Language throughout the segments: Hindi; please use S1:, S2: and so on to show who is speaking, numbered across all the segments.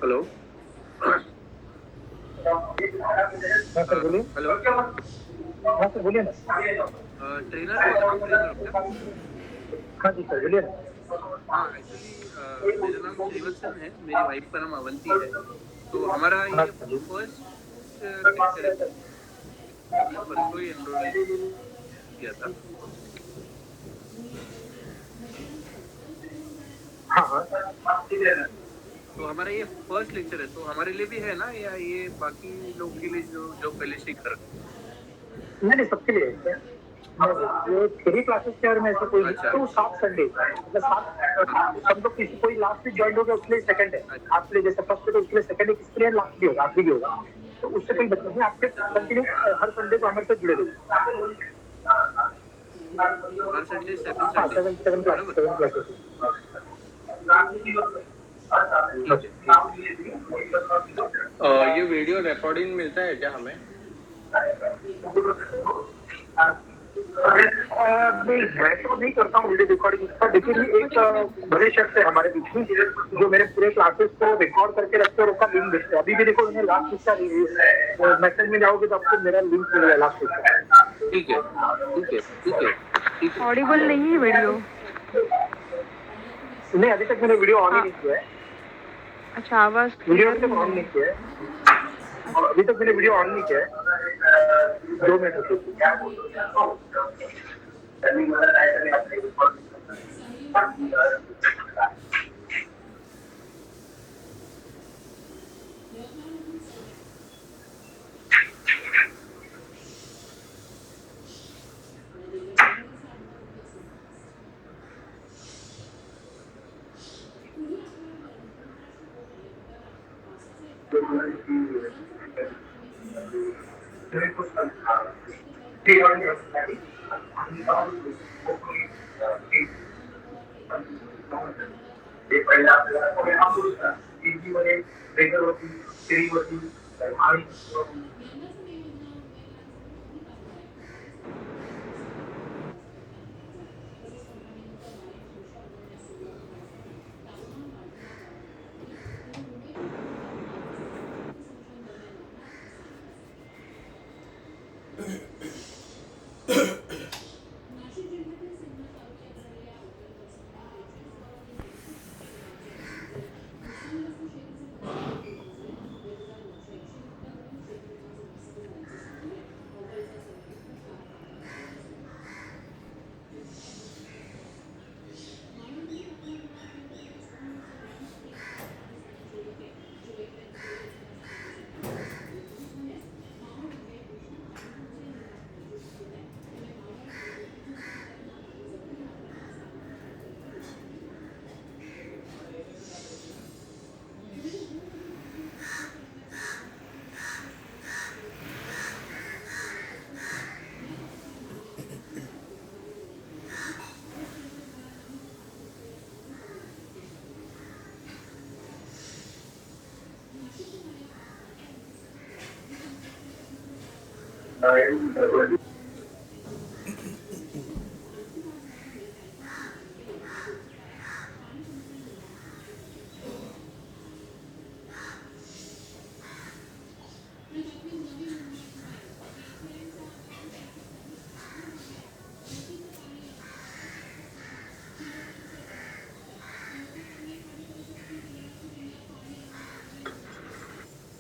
S1: हेलो।
S2: हाँ सर बोलिए।
S1: हेलो।
S2: हाँ सर बोलिए ना।
S1: ट्रेनर बोल रहे हो, ट्रेनर हो क्या?
S2: हाँ जी सर बोलिए ना।
S1: हाँ, एक्चुअली मेरा नाम श्रीवत्सन है, मेरी वाइफ का नाम अवंती है। तो हमारा
S2: हाँ
S1: ये
S2: सर जी।
S1: फर्स्ट लेक्चर है, अभी परसों ही एनरोल किया था।
S2: हाँ हाँ।
S1: तो हमारा ये फर्स्ट लेक्चर है, तो हमारे लिए भी है ना, या ये बाकी लोग के लिए जो जो पहले से कर?
S2: नहीं नहीं सबके लिए है। ये थ्री क्लासेस के बारे में ऐसा कोई
S1: अच्छा
S2: तो 7 संडे मतलब 7 सब लोग किसी कोई लास्ट में ज्वाइन हो गया उसके लिए सेकंड है।
S1: अच्छा
S2: आपके लिए जैसे फर्स्ट है तो उसके लिए सेकंड है, किसी के लिए लास्ट भी होगा, आखिरी भी होगा। तो उससे कोई मतलब नहीं, आपके कंटिन्यू हर संडे को हमारे साथ जुड़े रहिए।
S1: हर संडे 7
S2: हाँ
S1: संडे,
S2: सेवन क्लास
S1: बराबर।
S2: 7 क्लासेस।
S1: ठीक है, ठीक है। ये वीडियो रिकॉर्डिंग मिलता है क्या हमें?
S2: नहीं मैं तो नहीं करता हूँ वीडियो रिकॉर्डिंग का, लेकिन एक बड़े शख्स है हमारे बीच में जो मेरे पूरे क्लासेस को रिकॉर्ड करके रखते हैं और उसका लिंक भेजते हैं। अभी भी देखो मैंने लास्ट वीक का मैसेज में जाओगे तो आपको मेरा लिंक मिलेगा लास्ट वीक का।
S1: ठीक है, ठीक है, ठीक है, ठीक है।
S3: ऑडिबल नहीं है वीडियो।
S2: नहीं अभी तक मैंने वीडियो ऑन ही नहीं किया है।
S3: अच्छा, आवाज
S2: वीडियो
S3: क्लियर
S2: अभी तक
S3: नहीं
S2: ऑन
S3: है।
S2: नहीं किया है। और अभी तक मैंने वीडियो ऑन नहीं किया है। 2 मिनट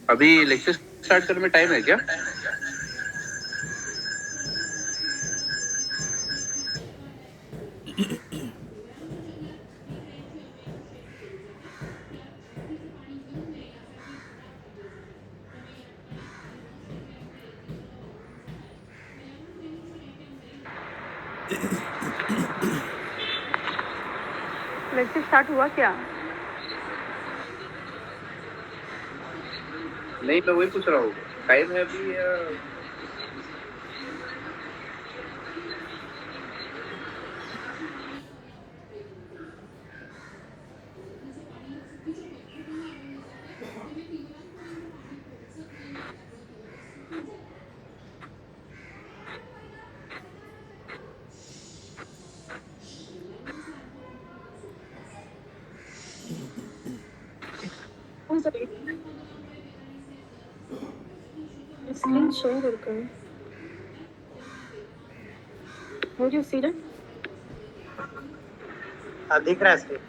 S1: अभी लेक्चर स्टार्ट करने में टाइम है क्या?
S3: लेक्चर स्टार्ट हुआ क्या?
S1: नहीं, मैं वही पूछ रहा हूँ, टाइम है अभी या?
S3: स्क्रीन शेयर कर Would you see that?
S4: दिख रहा है स्क्रीन।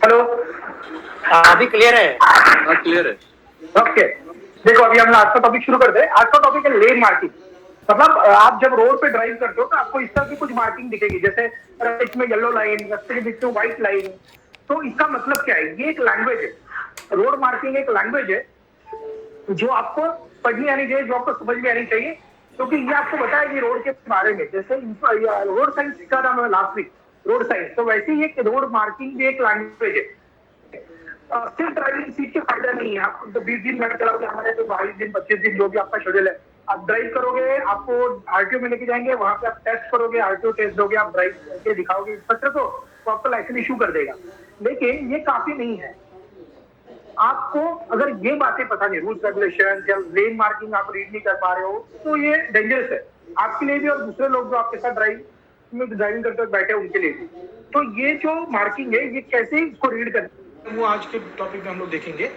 S2: हेलो,
S4: अभी क्लियर है।
S1: हाँ क्लियर है।
S2: ओके। देखो अभी हम आज का टॉपिक शुरू करते हैं। आज का टॉपिक है लेन मार्किंग। मतलब आप जब रोड पे ड्राइव करते हो तो आपको इस तरह की कुछ मार्किंग दिखेगी, जैसे इसमें येलो लाइन, रास्ते के बीच में व्हाइट लाइन। तो इसका मतलब क्या है? ये एक लैंग्वेज है। रोड मार्किंग एक लैंग्वेज है जो आपको पढ़नी आनी चाहिए, जो आपको समझ में आनी चाहिए, क्योंकि ये आपको बताएगी रोड के बारे में। जैसे रोड साइंस सीखा था मैं लास्ट वीक, रोड साइंस। तो वैसे ही एक रोड मार्किंग भी एक लैंग्वेज है। सिर्फ ड्राइविंग सीट के फायदा नहीं है। आप तो 20 दिन गाड़ी चलाओगे, हमारे तो 22 दिन 25 दिन जो भी आपका शेड्यूल है, आप ड्राइव करोगे, आपको आरटीओ में लेके जाएंगे, वहां पे आप टेस्ट करोगे, आरटीओ टेस्ट दोगे, आप ड्राइव करके दिखाओगे इंस्पेक्टर को, तो आपको लाइसेंस इशू कर देगा। लेकिन ये काफी नहीं है। आपको अगर ये बातें पता नहीं, रूल्स रेगुलेशन या लेन मार्किंग आप रीड नहीं कर पा रहे हो, तो ये डेंजरस है आपके लिए भी और दूसरे लोग जो आपके साथ ड्राइविंग करते हुए बैठे उनके लिए भी। तो ये जो मार्किंग है, ये कैसे इसको रीड करना, वो आज के टॉपिक में हम लोग देखेंगे।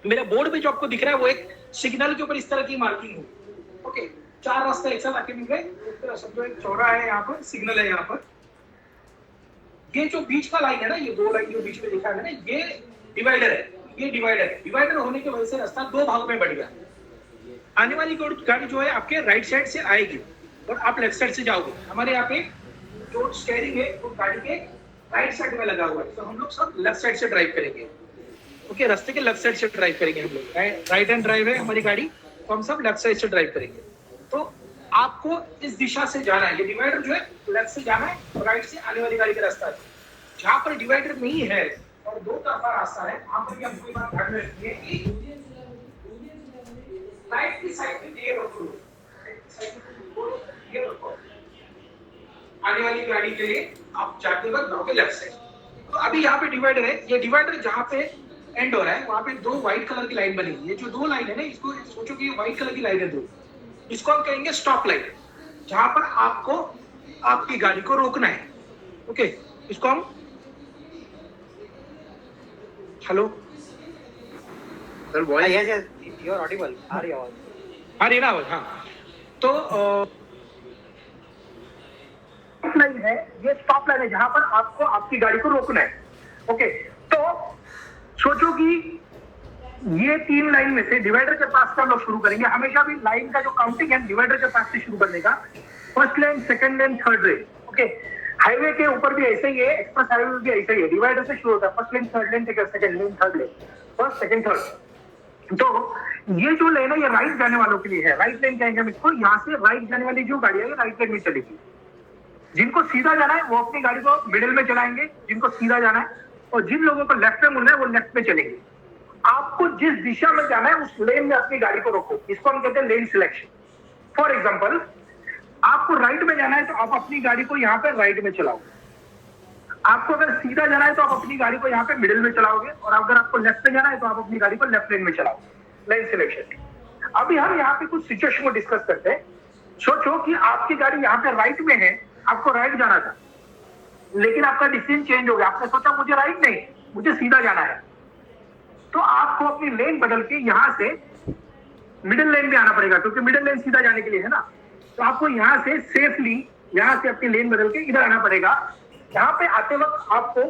S2: मेरा बोर्ड पे जो आपको दिख रहा है वो एक सिग्नल के ऊपर इस तरह की मार्किंग है। ओके, 4 रास्ते एक साथ आके मिल गए, समझो एक चौराहा है, यहाँ पर सिग्नल है। यहाँ पर ये जो बीच का लाइन है ना, ये 2 लाइन जो बीच में दिखा है ना, ये डिवाइडर है। ये डिवाइडर है। डिवाइडर होने की वजह से रास्ता 2 भागों में बढ़ गया। आने वाली गाड़ी जो है आपके राइट साइड से आएगी और आप लेफ्ट साइड से जाओगे। हमारे यहाँ पे जो स्टीयरिंग है वो गाड़ी के राइट साइड में लगा हुआ है, तो हम लोग सब लेफ्ट साइड से ड्राइव करेंगे। ओके, रास्ते के लेफ्ट साइड से ड्राइव करेंगे हम लोग। राइट हैंड ड्राइव है हमारी गाड़ी, तो हम सब लेफ्ट साइड से ड्राइव करेंगे। तो आपको इस दिशा से जाना है। ये डिवाइडर जो है लेफ्ट से जाना है और राइट से आने वाली गाड़ी का रास्ता है। जहाँ पर डिवाइडर नहीं है और 2 तरफा रास्ता है, वहां पर भी हमको ये बात ध्यान में रखनी है कि राइट की साइड में ये रखो, ये रखो। आने वाली गाड़ी के लिए आप जाते वक्त जाओगे लेफ्ट साइड। तो अभी यहाँ पे डिवाइडर है। ये डिवाइडर जहाँ पे एंड हो रहा है, वहाँ पे 2 व्हाइट कलर की लाइन बनी हुई है। जो 2 लाइन है ना, इसको सोचो कि व्हाइट कलर की लाइन है 2, इसको हम कहेंगे स्टॉप लाइन, जहाँ पर आपको आपकी गाड़ी को रोकना है। ओके, इसको हम hello
S1: sir voice
S4: yes yes, you are audible. आ रही आवाज?
S2: आ रही ना आवाज? हाँ। तो लाइन है, ये स्टॉप लाइन है, जहां पर आपको आपकी गाड़ी को रोकना है। ओके, तो सोचो कि ये 3 लाइन में से डिवाइडर के पास से हम लोग शुरू करेंगे। हमेशा भी लाइन का जो काउंटिंग है डिवाइडर के पास से शुरू करने का। First line, second line, third line. Okay, highway के ऊपर भी ऐसे ही है, एक्सप्रेस हाईवे में भी ऐसे ही है। डिवाइडर से शुरू होता है, first line, third line, second line, third line, first, second, third. तो ये जो लाइन है ये राइट जाने वालों के लिए है। राइट लाइन कहेंगे हम इसको। यहाँ से राइट जाने वाली जो गाड़ी है ये राइट लाइन में चलेगी। जिनको सीधा जाना है वो अपनी गाड़ी को मिडिल में चलाएंगे, जिनको सीधा जाना है, और जिन लोगों को लेफ्ट में मुड़ना है वो लेफ्ट में चलेंगे। आपको जिस दिशा में जाना है उस लेन में अपनी गाड़ी को रोको, इसको हम कहते हैं लेन सिलेक्शन। फॉर एग्जाम्पल, आपको राइट में जाना है तो आप अपनी गाड़ी को यहाँ पे राइट में चलाओ, आपको अगर सीधा जाना है तो आप अपनी गाड़ी को यहाँ पे मिडिल में चलाओगे, और अगर आपको लेफ्ट में जाना है तो आप अपनी गाड़ी को लेफ्ट लेन में चलाओ, लेन सिलेक्शन। अभी हम यहाँ पे कुछ सिचुएशन को डिस्कस करते हैं। सोचो कि आपकी गाड़ी यहाँ पे राइट में है, आपको राइट जाना था, लेकिन आपका डिसीजन चेंज हो गया, आपने सोचा मुझे राइट नहीं, मुझे सीधा जाना है, तो आपको अपनी लेन बदल के यहाँ से मिडिल लेन में आना पड़ेगा, क्योंकि मिडिल लेन सीधा जाने के लिए है ना। तो आपको यहाँ से सेफली यहाँ से अपनी लेन बदल के इधर आना पड़ेगा। यहाँ पे आते वक्त आपको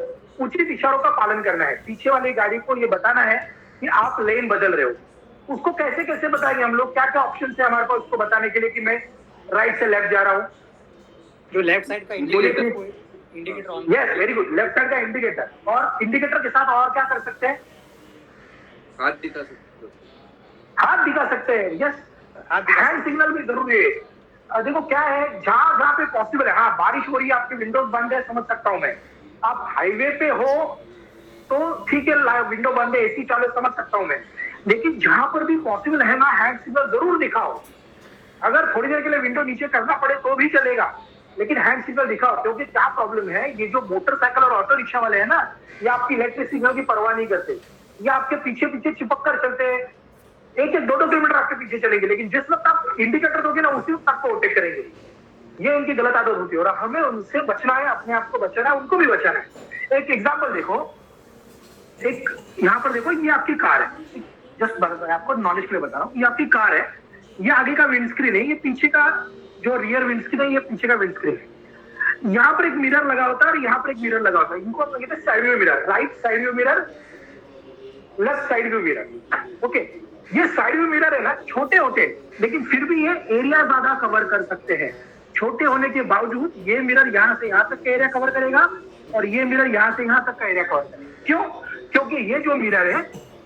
S2: उचित इशारों का पालन करना है, पीछे वाली गाड़ी को ये बताना है कि आप लेन बदल रहे हो। उसको कैसे कैसे बताएंगे हम लोग, क्या क्या ऑप्शन है हमारे पास उसको बताने के लिए कि मैं राइट से लेफ्ट जा रहा हूँ।
S4: जो लेफ्ट साइड का indicator on.
S2: Yes, very good, left side का इंडिकेटर, और इंडिकेटर के साथ और क्या कर सकते हैं,
S1: हाथ दिखा सकते हो,
S2: हाथ दिखा सकते हैं। यस, हैंड सिग्नल भी जरूरी है। देखो क्या है, जहां जहां पे पॉसिबल है, हाँ बारिश हो रही है, आपके विंडोज बंद है, समझ सकता हूं मैं। आप हाईवे पे हो तो ठीक है, विंडो बंद है, एसी चालू है, समझ सकता हूं मैं। लेकिन जहां पर भी पॉसिबल है ना, हैंड सिग्नल जरूर दिखाओ। अगर थोड़ी देर के लिए विंडो नीचे करना पड़े तो भी चलेगा, लेकिन हैंड सिग्नल दिखाओ। क्योंकि क्या प्रॉब्लम है, ये जो मोटरसाइकिल और ऑटो रिक्शा वाले हैं ना, ये आपकी इलेक्ट्रिक सिग्नल की परवाह नहीं करते, ये आपके पीछे पीछे चिपक कर चलते हैं, 1-2 किलोमीटर आपके पीछे चलेंगे, लेकिन जिस वक्त आप इंडिकेटर दोगे ना उसी वक्त आपको ओवरटेक करेंगे। ये उनकी गलत आदत होती है, और हमें उनसे बचना है, अपने आप को बचाना है, उनको भी बचाना है। एक एग्जाम्पल देखो, एक यहाँ पर देखो, ये आपकी कार है, जस्ट आपको नॉलेज के लिए बता रहा हूँ, ये आपकी कार है, ये आगे का विंडस्क्रीन है, ये पीछे का जो रियर विंडस्क्रीन है, ये पीछे का विंडस्क्रीन है। यहाँ पर एक मिरर लगा होता है और यहाँ पर एक मिरर लगा होता है, इनको हम कहते हैं side view mirror, right side view mirror, left side view mirror. Okay, ये साइड व्यू मिरर है ना, छोटे होते हैं लेकिन फिर भी ये एरिया ज्यादा कवर कर सकते हैं। छोटे होने के बावजूद ये मिरर यहाँ से यहाँ तक का एरिया कवर करेगा, और ये मिरर यहाँ से यहाँ तक का एरिया कवर करेगा। क्यों? क्योंकि ये जो मिरर है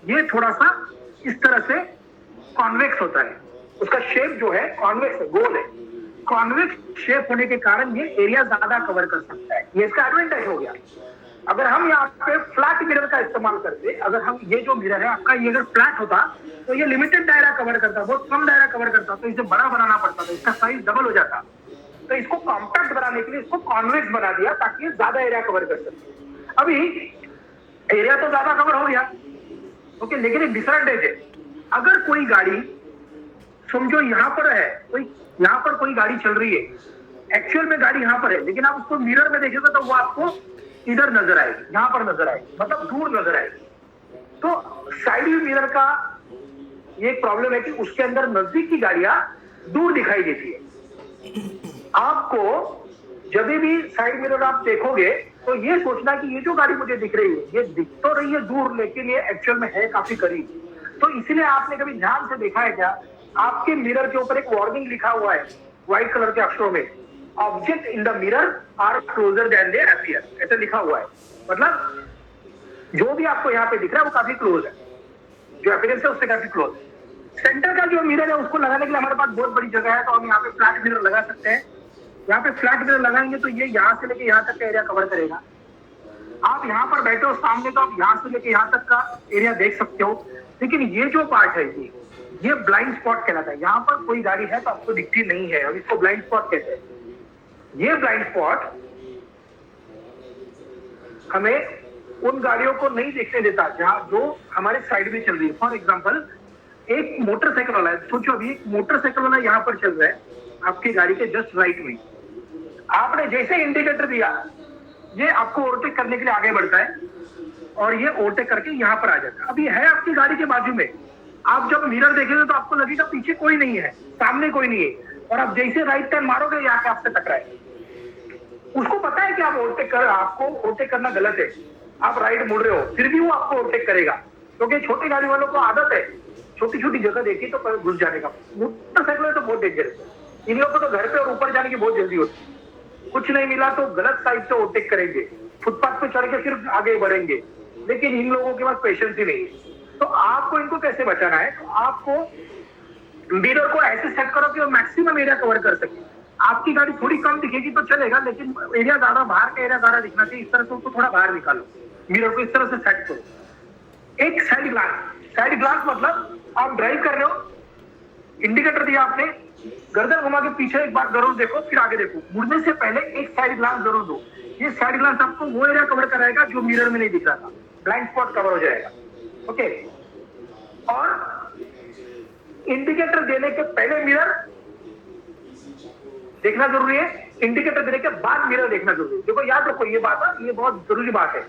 S2: ये थोड़ा सा इस तरह से कॉन्वेक्स होता है, उसका शेप जो है कॉन्वेक्स है, गोल है। कॉन्वेक्स शेप होने के कारण ये एरिया ज्यादा कवर कर सकता है, ये इसका एडवांटेज हो गया। अगर हम यहाँ पे फ्लैट मिरर का इस्तेमाल करते, अगर हम ये जो मिरर है आपका, ये अगर फ्लैट होता तो ये लिमिटेड दायरा कवर करता, बहुत कम दायरा कवर करता, तो इसे बड़ा बनाना पड़ता था, इसका साइज डबल हो जाता। तो इसको कॉम्पैक्ट बनाने के लिए इसको कॉन्वेक्स बना दिया ताकि ये ज्यादा एरिया कवर कर सके। अभी एरिया तो ज्यादा कवर हो गया, ओके, लेकिन एक डिसएडवांटेज है। अगर कोई गाड़ी समझो यहाँ पर है, कोई यहाँ पर कोई गाड़ी चल रही है, एक्चुअल में गाड़ी यहाँ पर है, लेकिन आप उसको मिरर में देखेंगे तो वो आपको इधर नजर आएगी, यहाँ पर नजर आएगी, मतलब दूर नजर आएगी। तो साइड व्यू मिरर का ये प्रॉब्लम है कि उसके अंदर नजदीक की गाड़ियां दूर दिखाई देती है। आपको जब भी साइड मिरर आप देखोगे तो ये सोचना कि ये जो गाड़ी मुझे दिख रही है ये दिख तो रही है दूर, लेकिन ये एक्चुअल में है काफी करीब। तो इसलिए आपने कभी ध्यान से देखा है क्या, आपके मिरर के ऊपर एक वार्निंग लिखा हुआ है व्हाइट कलर के अक्षरों में, object in the mirror are closer than they appear, ऐसे लिखा हुआ है। मतलब जो भी आपको यहाँ पे दिख रहा है वो काफी क्लोज है, जो अपीयरेंस है उससे काफी क्लोज है। सेंटर का जो मिरर है उसको लगाने के लिए हमारे पास बहुत बड़ी जगह है, तो हम यहाँ पे फ्लैट मिरर लगा सकते हैं। यहाँ पे फ्लैट मिरर लगाएंगे तो ये यहाँ से लेके यहाँ तक का एरिया कवर करेगा। आप यहाँ पर बैठे हो सामने तो आप यहाँ से लेके यहाँ तक का एरिया देख सकते हो, लेकिन ये जो पार्ट है ये ब्लाइंड स्पॉट कहलाता है। यहाँ पर कोई गाड़ी है तो आपको दिखती नहीं है, अब इसको ब्लाइंड स्पॉट कहते हैं। ये ब्लाइंड स्पॉट हमें उन गाड़ियों को नहीं देखने देता जहां जो हमारे साइड में चल रही है। फॉर एग्जांपल, एक मोटरसाइकिल वाला है, सोचो अभी एक मोटरसाइकिल वाला यहाँ पर चल रहा है आपकी गाड़ी के जस्ट राइट में, आपने जैसे इंडिकेटर दिया ये आपको ओवरटेक करने के लिए आगे बढ़ता है और ये ओवरटेक करके यहाँ पर आ जाता है। अब ये है आपकी गाड़ी के बाजू में, आप जब मिरर देखेंगे तो आपको लगेगा पीछे कोई नहीं है, सामने कोई नहीं है, और आप जैसे राइट टर्न मारोगे यहाँ पे आपसे टकराए। उसको पता है कि आप आपको ओवरटेक करना गलत है, आप राइट मुड़ रहे हो, फिर भी वो आपको ओवरटेक करेगा, क्योंकि छोटी गाड़ी वालों को आदत है छोटी छोटी जगह देखी तो घुस जाने का। मोटरसाइकिल तो बहुत डेंजरस है, इन लोगों को तो घर पे और ऊपर जाने की बहुत जल्दी होती है, कुछ नहीं मिला तो गलत साइड से ओवरटेक करेंगे, फुटपाथ पे चढ़ के फिर आगे बढ़ेंगे, लेकिन इन लोगों के पास पेशेंस ही नहीं है। तो आपको इनको कैसे बचाना है, तो आपको मिरर को ऐसे सेट करो कि वो मैक्सिमम एरिया कवर कर सके। आपकी गाड़ी थोड़ी कम दिखेगी तो चलेगा, लेकिन एरिया ज्यादा, बाहर का एरिया ज्यादा दिखना चाहिए। इस तरह से उसको थोड़ा बाहर निकालो, मिरर को इस तरह से सेट करो। एक साइड ग्लास मतलब आप ड्राइव कर रहे हो, इंडिकेटर दिया आपने, गर्दन घुमा के पीछे एक बार जरूर देखो, फिर आगे देखो। मुड़ने से पहले एक साइड ग्लास जरूर दो। ये साइड ग्लास आपको वो एरिया कवर कराएगा जो मिरर में नहीं दिख रहा था, ब्लाइंड स्पॉट कवर हो जाएगा। ओके, और इंडिकेटर देने के पहले मिरर देखना जरूरी है, इंडिकेटर देने के बाद मिरर देखना जरूरी है। देखो याद रखो ये बात है, ये बहुत जरूरी बात है।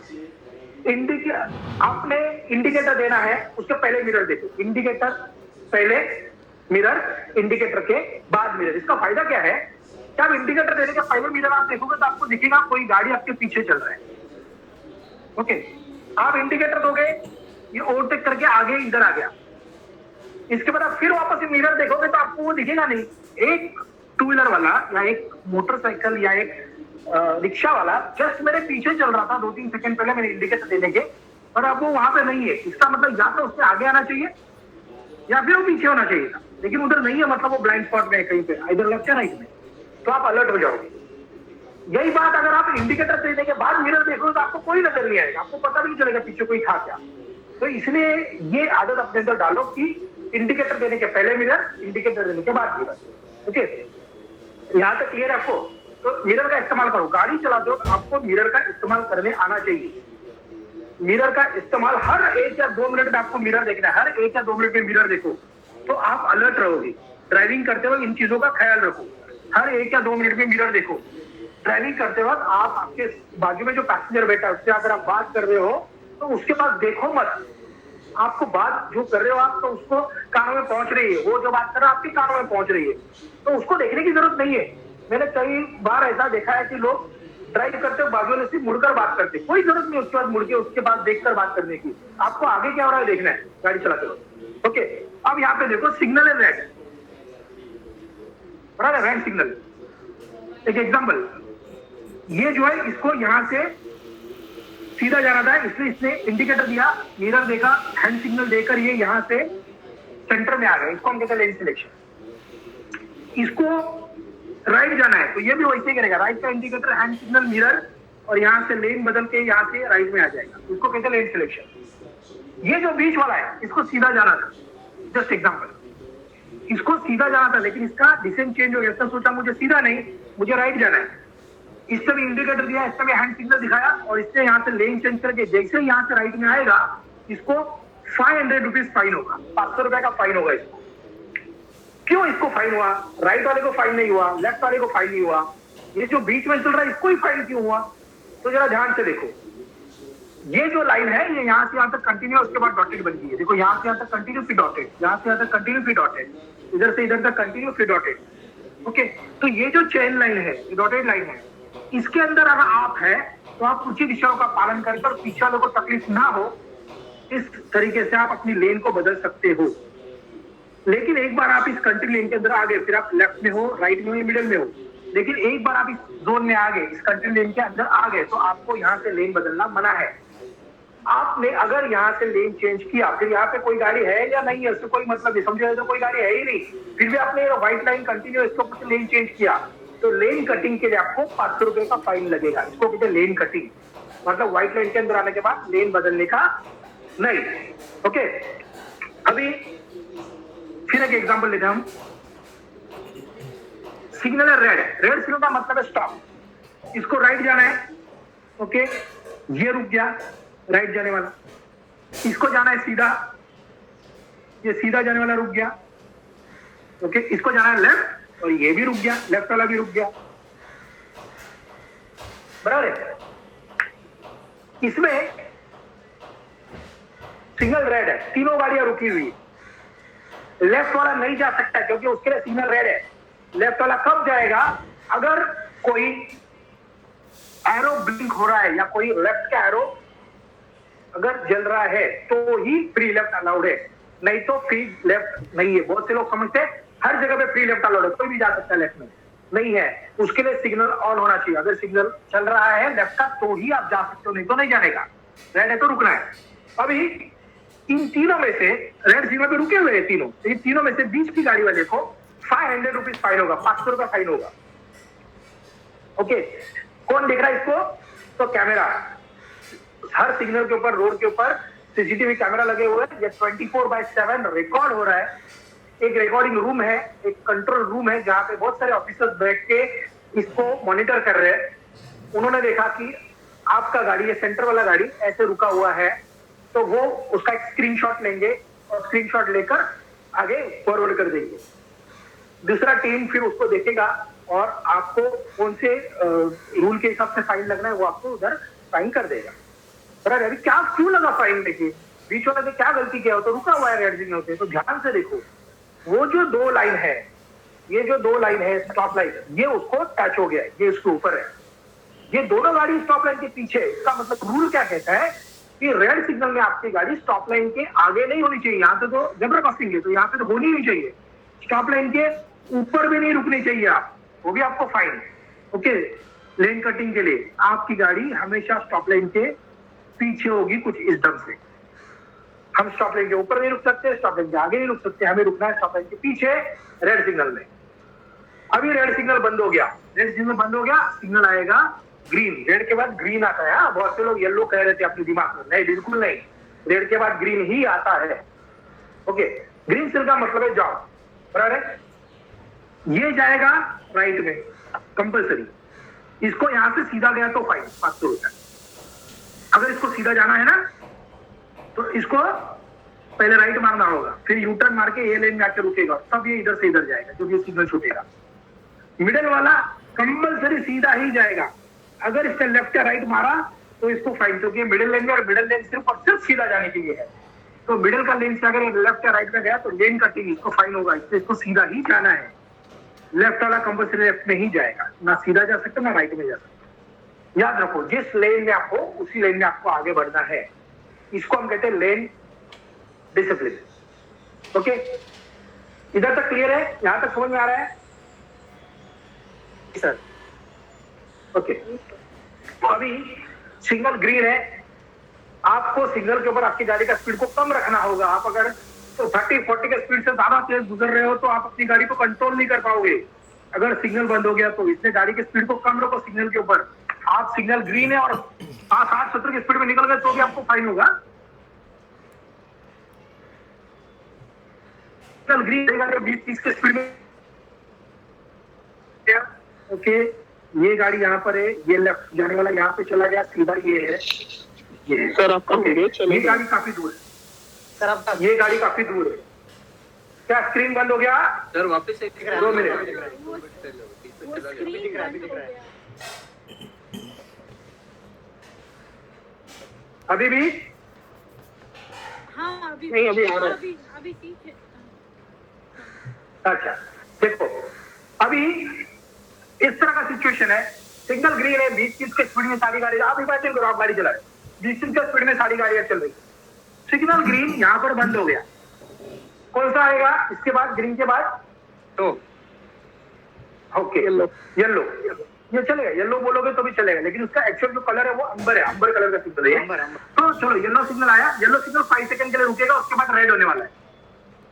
S2: आपने इंडिकेटर देना है, उसके पहले मिरर देखो। इंडिकेटर पहले, मिरर इंडिकेटर के बाद मिरर। इसका फायदा क्या है कि आप इंडिकेटर देने के पहले मिरर आप देखोगे तो आपको दिखेगा कोई गाड़ी आपके पीछे चल रहा है। ओके, आप इंडिकेटर दोगे, ये ओवरटेक करके आगे इधर आ गया, इसके बाद आप फिर वापस मिरर देखोगे तो आपको वो दिखेगा नहीं। एक टू व्हीलर वाला या एक मोटरसाइकिल या एक रिक्शा वाला जस्ट मेरे पीछे चल रहा था 2-3 सेकंड पहले मेरे इंडिकेटर देने के, और अब वो वहां पे नहीं है। इसका मतलब या तो उससे आगे आना चाहिए या फिर वो पीछे होना चाहिए था, लेकिन उधर नहीं है, मतलब वो ब्लाइंड स्पॉट में है कहीं पे, इधर लेफ्ट या राइट में, तो आप अलर्ट हो जाओगे। यही बात अगर आप इंडिकेटर देने के बाद मिरर देखोगे तो आपको कोई नजर नहीं आएगा, आपको पता भी नहीं चलेगा पीछे कोई था क्या। तो इसलिए ये आदत अपने अंदर डालो कि इंडिकेटर देने के पहले मिरर, इंडिकेटर देने के बाद मिरर। ओके, यहाँ तक क्लियर आपको? तो मिरर का इस्तेमाल करो, गाड़ी चलाते हो तो आपको मिरर का इस्तेमाल करने आना चाहिए। मिरर का इस्तेमाल हर 1 या 2 मिनट में आपको मिरर देखना है, हर 1 या 2 मिनट में मिरर देखो तो आप अलर्ट रहोगे। ड्राइविंग करते वक्त इन चीजों का ख्याल रखो, हर 1 या 2 मिनट में मिरर देखो। ड्राइविंग करते वक्त आप आपके बाजू में जो पैसेंजर बैठा है उससे अगर आप बात कर रहे हो तो उसके पास देखो मत, आपको बात जो कर रहे हो आप तो उसको कानों में पहुंच रही है, वो जो बात कर रहा है आपके कानों में पहुंच रही है, तो उसको देखने की जरूरत नहीं है। मैंने कई बार ऐसा देखा है कि लोग ड्राइव करते हो बाजू वाले से मुड़कर बात करते, कोई जरूरत नहीं उसके बाद मुड़ के उसके बाद देखकर बात करने की। आपको आगे क्या हो रहा है देखना है गाड़ी चलाते हो। ओके, अब यहाँ पे देखो सिग्नल है रेड, बराबर, रेड सिग्नल। एक एग्जांपल, ये जो है इसको यहाँ से सीधा जाना था, इसलिए इसने इंडिकेटर दिया, मिरर देखा, हैंड सिग्नल देकर ये यहाँ से सेंटर में आ गया, इसको हम कहते हैं लेन सिलेक्शन। इसको राइट जाना है तो ये भी वैसे ही करेगा, राइट का इंडिकेटर, हैंड सिग्नल, मिरर, और यहाँ से लेन बदल के यहाँ से राइट में आ जाएगा, इसको कहते हैं लेन सिलेक्शन। ये जो बीच वाला है इसको सीधा जाना था, जस्ट एग्जांपल, इसको सीधा जाना था लेकिन इसका डिसेंट चेंज हो गया, इसने सोचा मुझे सीधा नहीं मुझे राइट जाना है, इससे भी इंडिकेटर दिया, इससे भी हैंड सिग्नल दिखाया और इससे यहाँ से लेन चेंज करके जैसे यहाँ से राइट में आएगा इसको 500 रुपीज फाइन होगा, 500 रुपए का फाइन होगा इसको। क्यों इसको फाइन हुआ? राइट वाले को फाइन नहीं हुआ, लेफ्ट वाले को फाइन नहीं हुआ, ये जो बीच में चल रहा है इसको ही फाइन क्यों हुआ? तो जरा ध्यान से देखो, ये जो लाइन है ये यहाँ से यहाँ तक कंटिन्यू, उसके बाद डॉटेड बन गई है। देखो यहाँ से यहाँ तक कंटिन्यू फिर डॉटेड, यहाँ से यहाँ तक कंटिन्यू फिर डॉटेड, इधर से इधर तक कंटिन्यू फिर डॉटेड। ओके, तो ये जो चेन लाइन है, डॉटेड लाइन है, इसके अंदर अगर आप है तो आप उचित दिशाओं का पालन करके पीछे वालों को तकलीफ ना हो इस तरीके से आप अपनी लेन को बदल सकते हो। लेकिन एक बार आप इस कंट्री लेन के अंदर आ गए, फिर आप लेफ्ट में हो, राइट में हो, मिडिल में हो, लेकिन एक बार आप इस जोन में आ गए, इस कंट्री लेन के अंदर आ गए, तो आपको यहाँ से लेन बदलना मना है। आपने अगर यहाँ से लेन चेंज किया, फिर यहाँ पे कोई गाड़ी है या नहीं है उससे कोई मतलब नहीं, समझो तो कोई गाड़ी है ही नहीं, फिर भी आपने व्हाइट लाइन कंटिन्यू इसके ऊपर लेन चेंज किया तो लेन कटिंग के लिए आपको 500 रुपए का फाइन लगेगा। इसको कहते हैं लेन कटिंग, मतलब व्हाइट लाइन के अंदर आने के बाद लेन बदलने का नहीं। ओके, अभी फिर एक एग्जांपल लेते हैं हम। सिग्नल है रेड, रेड सिग्नल का मतलब है स्टॉप, इसको राइट जाना है। ओके, ये रुक गया राइट जाने वाला, इसको जाना है सीधा, ये सीधा जाने वाला रुक गया। ओके, इसको जाना है लेफ्ट और ये भी रुक गया, लेफ्ट वाला भी रुक गया, बराबर है। इसमें सिग्नल रेड है, तीनों गाड़ियां रुकी हुई, लेफ्ट वाला नहीं जा सकता क्योंकि उसके लिए सिग्नल रेड है। लेफ्ट वाला कब जाएगा? अगर कोई एरो ब्लिंक हो रहा है या कोई लेफ्ट का एरो अगर जल रहा है तो ही फ्री लेफ्ट अलाउड है, नहीं तो फ्री लेफ्ट नहीं है। बहुत से लोग समझते हैं हर जगह पे फ्री लेफ्ट अलाउड है, कोई भी जा सकता है लेफ्ट में, नहीं है। उसके लिए सिग्नल ऑन होना चाहिए, अगर सिग्नल चल रहा है लेफ्ट का तो ही आप जा सकते हो, नहीं तो नहीं जाने का। रेड है तो रुकना है। अभी इन तीनों में से रेड सिग्नल पे रुके हुए हैं तीनों, इन तीनों में से बीच की गाड़ी वाले को 500 रुपीज फाइन होगा, 500 रुपया फाइन होगा। ओके, कौन देख रहा है इसको? तो कैमरा, हर सिग्नल के ऊपर, रोड के ऊपर सीसीटीवी कैमरा लगे हुए हैं। ये 24/7 रिकॉर्ड हो रहा है। एक रिकॉर्डिंग रूम है, एक कंट्रोल रूम है, जहां पे बहुत सारे ऑफिसर्स बैठ के इसको मॉनिटर कर रहे हैं। उन्होंने देखा कि आपका गाड़ी, ये सेंटर वाला गाड़ी ऐसे रुका हुआ है, तो वो उसका एक स्क्रीनशॉट लेंगे और स्क्रीनशॉट लेकर आगे फॉरवर्ड कर देंगे। दूसरा टीम फिर उसको देखेगा और आपको कौन से रूल के हिसाब से फाइन लगना है वो आपको उधर फाइन कर देगा। पर अभी क्या क्यों लगा फाइन? देखिए बीच वाले ने क्या गलती किया हो, तो रुका हुआ है रेड सिग्नल पे। तो ध्यान से देखो, वो जो 2 लाइन है, ये जो 2 लाइन है स्टॉप लाइन, ये उसको टच हो गया है, ये उसके ऊपर है। ये दोनों गाड़ी स्टॉप लाइन के पीछे। इसका मतलब रूल क्या कहता है कि रेड सिग्नल में आपकी गाड़ी स्टॉप लाइन के आगे नहीं होनी चाहिए। यहाँ पे तो जेब्रा क्रॉसिंग है, तो यहाँ पे तो होनी नहीं चाहिए। स्टॉप लाइन के ऊपर भी नहीं रुकनी चाहिए आप, वो भी आपको फाइन। ओके, लेन कटिंग के लिए आपकी गाड़ी हमेशा स्टॉप लाइन के पीछे होगी, कुछ इस ढंग से। हम स्टॉप लाइन के ऊपर नहीं रुक सकते, स्टॉप लाइन के आगे नहीं रुक सकते, हमें रुकना है स्टॉप लाइन के पीछे रेड सिग्नल में। अभी रेड सिग्नल बंद हो गया, रेड सिग्नल बंद हो गया, सिग्नल आएगा ग्रीन। रेड के बाद ग्रीन आता है। हाँ, बहुत से लोग येलो कह रहे थे अपने दिमाग में, नहीं बिल्कुल नहीं, रेड के बाद ग्रीन ही आता है। ओके, ग्रीन सिग्नल का मतलब है जाओ, बराबर है। ये जाएगा राइट में कंपलसरी। इसको यहां से सीधा गया तो फाइन 500 रुपया। अगर इसको सीधा जाना है ना, तो इसको पहले राइट मारना होगा, फिर यू टर्न मार के ये लेन में आकर रुकेगा, तब ये इधर से इधर जाएगा, क्योंकि सिग्नल छूटेगा। मिडिल वाला कंपलसरी सीधा ही जाएगा। अगर इसने लेफ्ट या राइट मारा तो इसको फाइन, क्योंकि मिडिल लेन में, और मिडिल लेन सिर्फ और सिर्फ सीधा जाने के लिए है। तो मिडिल का लेन से अगर लेफ्ट या राइट में गया तो लेन कटिंग, इसको फाइन होगा। इसको सीधा ही जाना है, लेफ्ट वाला कंपलसरी लेफ्ट में ही जाएगा, ना सीधा जा सकते ना राइट में जा सकते। याद रखो, जिस लेन में आपको, उसी लेन में आपको आगे बढ़ना है। इसको हम कहते हैं लेन डिसिप्लिन। ओके, इधर तक क्लियर है? यहां तक समझ में आ रहा है सर? ओके, तो अभी सिग्नल ग्रीन है। आपको सिग्नल के ऊपर आपकी गाड़ी का स्पीड को कम रखना होगा। आप अगर तो 30-40 के स्पीड से ज्यादा तेज गुजर रहे हो तो आप अपनी गाड़ी को कंट्रोल नहीं कर पाओगे। अगर सिग्नल बंद हो गया तो इसलिए गाड़ी की स्पीड को कम रखो सिग्नल के ऊपर। आप सिग्नल ग्रीन है और 60-70 की स्पीड में निकल गए तो भी आपको फाइन होगा। सिग्नल ग्रीन रहेगा 20-30 की स्पीड में। ओके, ये गाड़ी यहाँ पर है, ये लेफ्ट जाने वाला यहाँ पे चला गया, सीधा ये है। ये
S5: सर आपका
S2: ये गाड़ी काफी दूर है
S4: सर, आपका
S2: ये गाड़ी काफी दूर है। क्या स्क्रीन बंद हो गया?
S1: सर वापस एक
S2: 2 मिनट।
S3: वो स्क्रीन
S4: दिख रहा है,
S3: बंद
S4: दिख
S3: हो
S4: रहा है।
S3: गया।
S2: अभी भी
S3: हाँ अभी
S5: नहीं, अभी आ रहा है।
S3: अभी ठीक है।
S2: अच्छा देखो, अभी इस तरह का सिचुएशन है। सिग्नल ग्रीन है, 20-30 के स्पीड में सारी गाड़ी, आप इमेजिन करो आप गाड़ी चला रहे, 20-30 के स्पीड में सारी गाड़ियां चल रही। सिग्नल ग्रीन यहाँ पर बंद हो गया। कौन सा आएगा इसके बाद, ग्रीन के बाद? तो ओके, येलो ये चलेगा। येलो बोलोगे तो भी चलेगा, लेकिन उसका एक्चुअल जो कलर है वो अंबर है, अंबर कलर का सिग्नल है। तो चलो, येलो सिग्नल आया, येलो सिग्नल 5 सेकंड के लिए रुकेगा, उसके बाद रेड होने वाला है।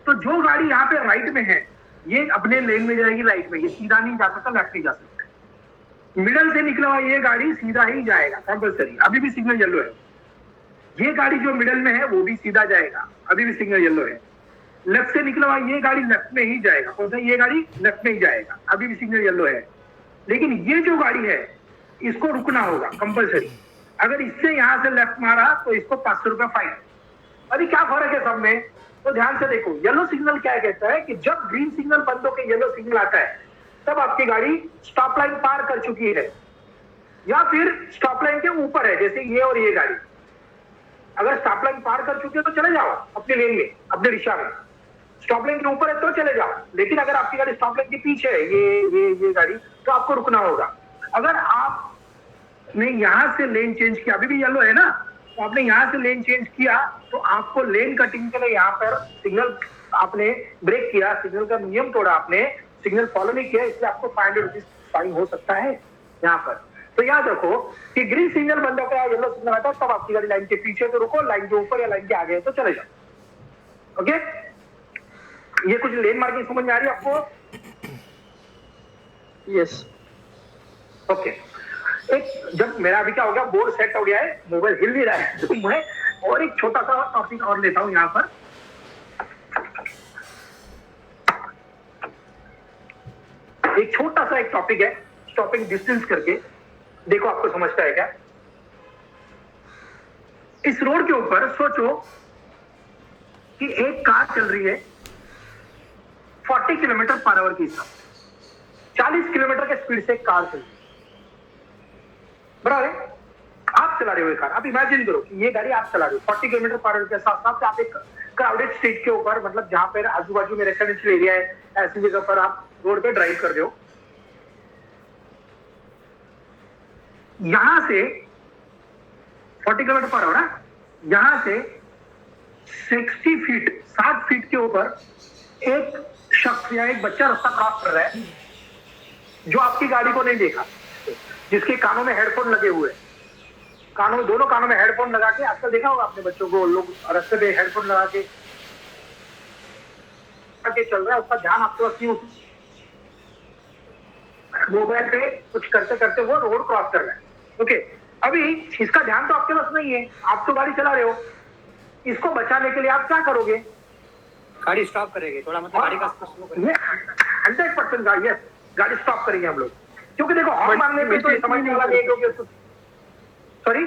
S2: तो जो गाड़ी यहाँ पे राइट में है, ये अपने लेन में जाएगी राइट में, ये सीधा नहीं जा सकता, लेफ्ट नहीं जा सकता। मिडल से निकला हुआ ये गाड़ी सीधा ही जाएगा कंपल्सरी। अभी भी सिग्नल येलो है। ये गाड़ी जो मिडल में है वो भी सीधा जाएगा, अभी भी सिग्नल येलो है। लेफ्ट से निकला हुआ ये गाड़ी लेफ्ट में ही जाएगा। कौन सा? ये गाड़ी लेफ्ट में ही जाएगा, अभी भी सिग्नल येलो है। लेकिन ये जो गाड़ी है इसको रुकना होगा कंपल्सरी। अगर इससे यहां से लेफ्ट मारा तो इसको 500 रुपया फाइन। अभी क्या फर्क है सब में? तो ध्यान से देखो, येलो सिग्नल क्या कहता है कि जब ग्रीन सिग्नल बंद होकर येलो सिग्नल आता है तब आपकी गाड़ी स्टॉप लाइन पार कर चुकी है या फिर स्टॉप लाइन के ऊपर है, जैसे ये और ये गाड़ी। अगर स्टॉप लाइन पार कर चुकी है तो चले जाओ अपने लेन में, अपने दिशा में। स्टॉप लाइन के ऊपर है तो चले जाओ, लेकिन अगर आपकी गाड़ी स्टॉप लाइन के पीछे है, ये गाड़ी, तो आपको रुकना होगा। अगर आपने यहां से लेन चेंज किया, अभी भी येलो है ना, तो आपने यहां से लेन चेंज किया तो आपको लेन कटिंग के लिए यहाँ पर सिग्नल, आपने ब्रेक किया, सिग्नल का नियम तोड़ा, आपने सिग्नल फॉलो नहीं किया, इसलिए आपको 500 रुपीज फाइन हो सकता है यहाँ पर। तो याद रखो कि ग्रीन सिग्नल बंद होकर येलो सिग्नल आता है तब आपकी गाड़ी लाइन के पीछे तो रुको, लाइन के ऊपर या लाइन के आगे तो चले जाओ। ओके, ये कुछ लेन मार्किंग समझ में आ रही है आपको?
S5: यस।
S2: ओके, एक जब मेरा अभी क्या हो गया, बोर्ड सेट हो गया है, मोबाइल हिल नहीं रहा है, तो मैं और एक छोटा सा टॉपिक और लेता हूं यहाँ पर। एक छोटा सा एक टॉपिक है स्टॉपिंग डिस्टेंस करके, देखो आपको समझता है क्या। इस रोड के ऊपर सोचो कि एक कार चल रही है 40 किलोमीटर पर आवर की साथ, 40 किलोमीटर के स्पीड से कार चल रही है, बराबर है। आप चला रहे हो ये कार, आप इमेजिन करो कि ये गाड़ी आप चला रहे हो 40 किलोमीटर पर आवर के साथ साथ आप एक क्राउडेड स्ट्रीट के ऊपर, मतलब जहां पर आजू बाजू में रेसिडेंशियल एरिया है, ऐसी जगह पर आप रोड पे ड्राइव कर रहे हो। यहां से 40 किलोमीटर पर आवर, यहां से 60 फीट 60 फीट के ऊपर एक शख्स या एक बच्चा रास्ता क्रॉस कर रहा है, जो आपकी गाड़ी को नहीं देखा, जिसके कानों में हेडफोन लगे हुए, कानों में, दोनों कानों में हेडफोन लगा के, आजकल देखा होगा आपने बच्चों को, लोग रास्ते पे हेडफोन लगा के चल रहा है, उसका ध्यान आपके पास नहीं, मोबाइल पे कुछ करते करते वो रोड क्रॉस कर रहा है। ओके, अभी इसका ध्यान तो आपके पास नहीं है, आप तो गाड़ी चला रहे हो, इसको बचाने के लिए आप क्या करोगे?
S4: गाड़ी स्टॉप करेंगे थोड़ा, मतलब गाड़ी का स्लो करेंगे।
S2: 100% गाड़ी, यस, गाड़ी स्टॉप करेंगे हम लोग, क्योंकि देखो हॉर्न मारने पे तो समझ नहीं वाला नहीं होगा। सॉरी,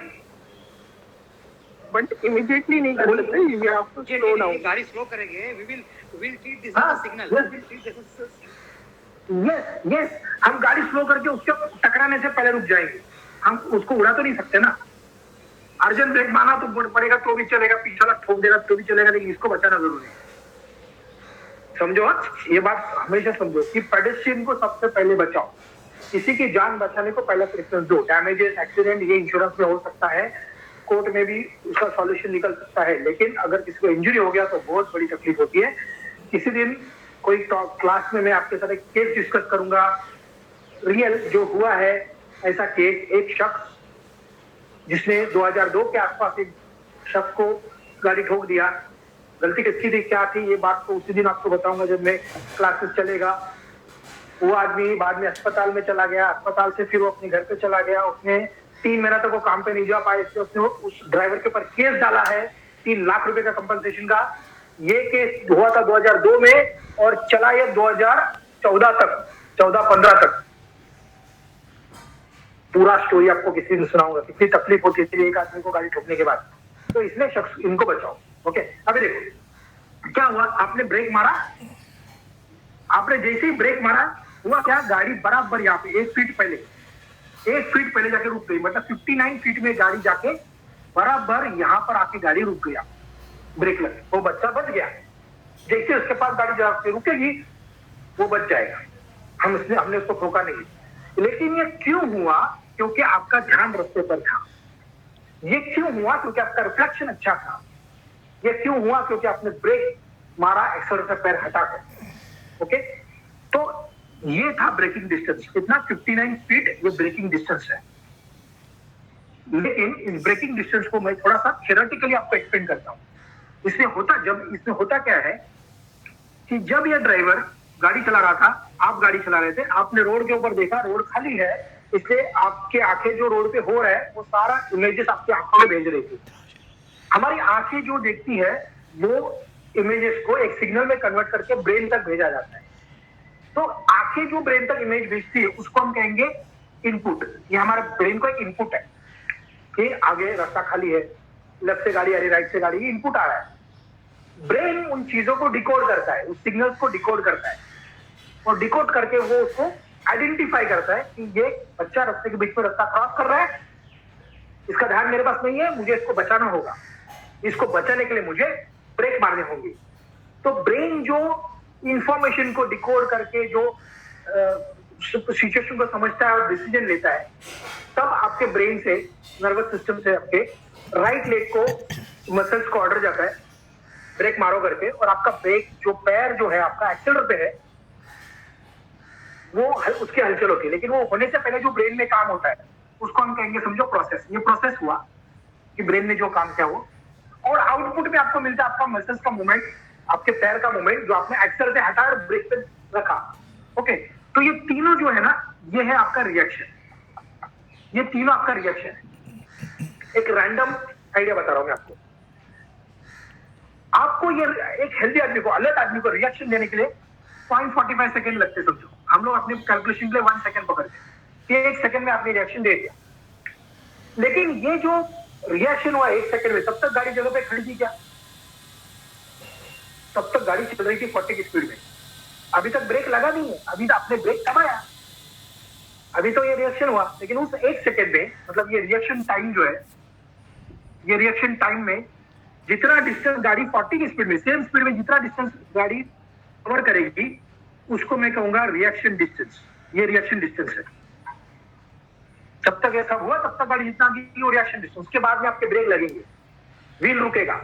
S3: बट इमीडिएटली नहीं कर सकते, you have to slow down.
S4: गाड़ी स्लो करेंगे, we will treat this as a signal.
S2: Yes yes, हम गाड़ी स्लो करके उसके टकराने से पहले रुक जाएंगे, हम उसको उड़ा तो नहीं सकते ना। अर्जेंट ब्रेक मारना तो पड़ेगा तो भी चलेगा, पीछे वाला ठोक देगा तो भी चलेगा, लेकिन इसको बचाना जरूरी है। समझो, ये बात हमेशा समझो कि पेडेस्ट्रियन को सबसे पहले बचाओ, किसी की जान बचाने को पहला प्रेफरेंस दो। डैमेजेस, एक्सीडेंट, ये इंश्योरेंस में हो सकता है, कोर्ट में भी उसका सॉल्यूशन निकल सकता है, लेकिन अगर किसी को इंजरी हो गया तो बहुत बड़ी तकलीफ होती है। किसी दिन कोई क्लास में मैं आपके साथ एक केस डिस्कस करूंगा, रियल जो हुआ है ऐसा केस। एक शख्स जिसने 2002 के आसपास एक शख्स को गाड़ी ठोक दिया, गलती किसकी थी क्या थी ये बात तो उसी दिन आपको बताऊंगा जब मैं क्लासेस चलेगा। वो आदमी बाद में अस्पताल में चला गया, अस्पताल से फिर वो अपने घर पे चला गया, उसने 3 महीना तक वो काम पे नहीं जा पाया, इसलिए उसने उस ड्राइवर के ऊपर केस डाला है 3 लाख रुपए का कंपनसेशन का। ये केस हुआ था 2002 में और चला ये 2014 तक, 14-15 तक। पूरा स्टोरी आपको किसी दिन सुनाऊंगा, कितनी तकलीफ होती है एक आदमी को गाड़ी ठोकने के बाद। तो इसलिए शख्स, इनको बचाओ। ओके, अभी देखो क्या हुआ, आपने ब्रेक मारा, आपने जैसे ही ब्रेक मारा हुआ क्या, गाड़ी बराबर यहाँ पे 1 फीट पहले जाके रुक गई, मतलब 59 फीट में गाड़ी जाके बराबर यहाँ पर आके गाड़ी रुक गया, ब्रेक लगे, वो बच्चा बच गया। जैसे उसके पास गाड़ी जाके रुकेगी वो बच जाएगा, हमने उसको ठोका नहीं। लेकिन ये क्यों हुआ? क्योंकि आपका ध्यान रास्ते पर था। ये क्यों हुआ? क्योंकि आपका रिफ्लेक्शन अच्छा था। ये क्यों हुआ? क्योंकि आपने ब्रेक मारा एक्सेलरेटर से पैर हटाकर। ओके, तो ये था ब्रेकिंग डिस्टेंस, कितना? 59 फीट ये ब्रेकिंग डिस्टेंस है। लेकिन इस ब्रेकिंग डिस्टेंस को मैं थोड़ा सा थियोरेटिकली आपको एक्सप्लेन करता हूं। इसमें होता क्या है कि जब ये ड्राइवर गाड़ी चला रहा था, आप गाड़ी चला रहे थे, आपने रोड के ऊपर देखा, रोड खाली है, इसलिए आपके आंखें जो रोड पे हो रहा है वो सारा इमेजेस आपकी आंखों में भेज रही थी। हमारी आंखें जो देखती है वो इमेजेस को एक सिग्नल में कन्वर्ट करके ब्रेन तक भेजा जाता है। तो आंखें जो ब्रेन तक इमेज भेजती है उसको हम कहेंगे इनपुट। ये हमारे ब्रेन को एक इनपुट है कि आगे रास्ता खाली है, लेफ्ट से गाड़ी आ रही, राइट से गाड़ी, ये इनपुट आ रहा है। ब्रेन उन चीजों को डिकोड करता है, उस सिग्नल्स को डिकोड करता है, और डिकोड करके वो उसको आइडेंटिफाई करता है कि ये बच्चा रास्ते के बीच में रास्ता क्रॉस कर रहा है, इसका ध्यान मेरे पास नहीं है, मुझे इसको बचाना होगा, इसको बचाने के लिए मुझे ब्रेक मारने होंगे। तो ब्रेन जो इंफॉर्मेशन को डिकोड करके जो सिचुएशन को समझता है और डिसीजन लेता है, तब आपके ब्रेन से, नर्वस सिस्टम से आपके राइट लेग को, मसल्स को ऑर्डर जाता है ब्रेक मारो करके, और आपका ब्रेक जो पैर जो है आपका एक्सेलरेटर पे है वो उसकी हलचल होती है। लेकिन वो होने से पहले जो ब्रेन में काम होता है उसको हम कहेंगे, समझो प्रोसेस। ये प्रोसेस हुआ कि ब्रेन ने जो काम किया वो, और आउटपुट में आपको मिलता है आपका मसल्स का मूवमेंट, आपके पैर का मूवमेंट जो आपने एक्सेलरेटर से हटाया और ब्रेक पे रखा। ओके, तो ये तीनों जो है ना, ये है आपका रिएक्शन। ये तीनों आपका रिएक्शन है। एक रैंडम आइडिया बता रहा हूं मैं आपको। आपको ये एक हेल्दी आदमी को, अलर्ट आदमी को रिएक्शन देने के लिए 0.45 सेकंड लगते समझो। हम लोग अपने कैलकुलेशन के लिए 1 सेकंड पकड़ते हैं कि 1 सेकंड में आपने रिएक्शन दे दिया। लेकिन ये जो रिएक्शन हुआ 1 सेकंड में, तब तक गाड़ी जगह पे खड़ी थी क्या? तब तक गाड़ी चल रही थी 40 की स्पीड में। अभी तक ब्रेक लगा नहीं है, अभी तो आपने ब्रेक दबाया, अभी तो ये रिएक्शन हुआ। लेकिन उस 1 सेकंड में, मतलब ये रिएक्शन टाइम जो है, ये रिएक्शन टाइम में जितना डिस्टेंस गाड़ी 40 की स्पीड में, सेम स्पीड में जितना डिस्टेंस गाड़ी कवर करेगी, उसको मैं कहूंगा रिएक्शन डिस्टेंस। ये रिएक्शन डिस्टेंस है। जब तक ऐसा हुआ तब तक गाड़ी जितना की वो रिएक्शन डिस्टेंस। उसके बाद में आपके ब्रेक लगेंगे, व्हील रुकेगा।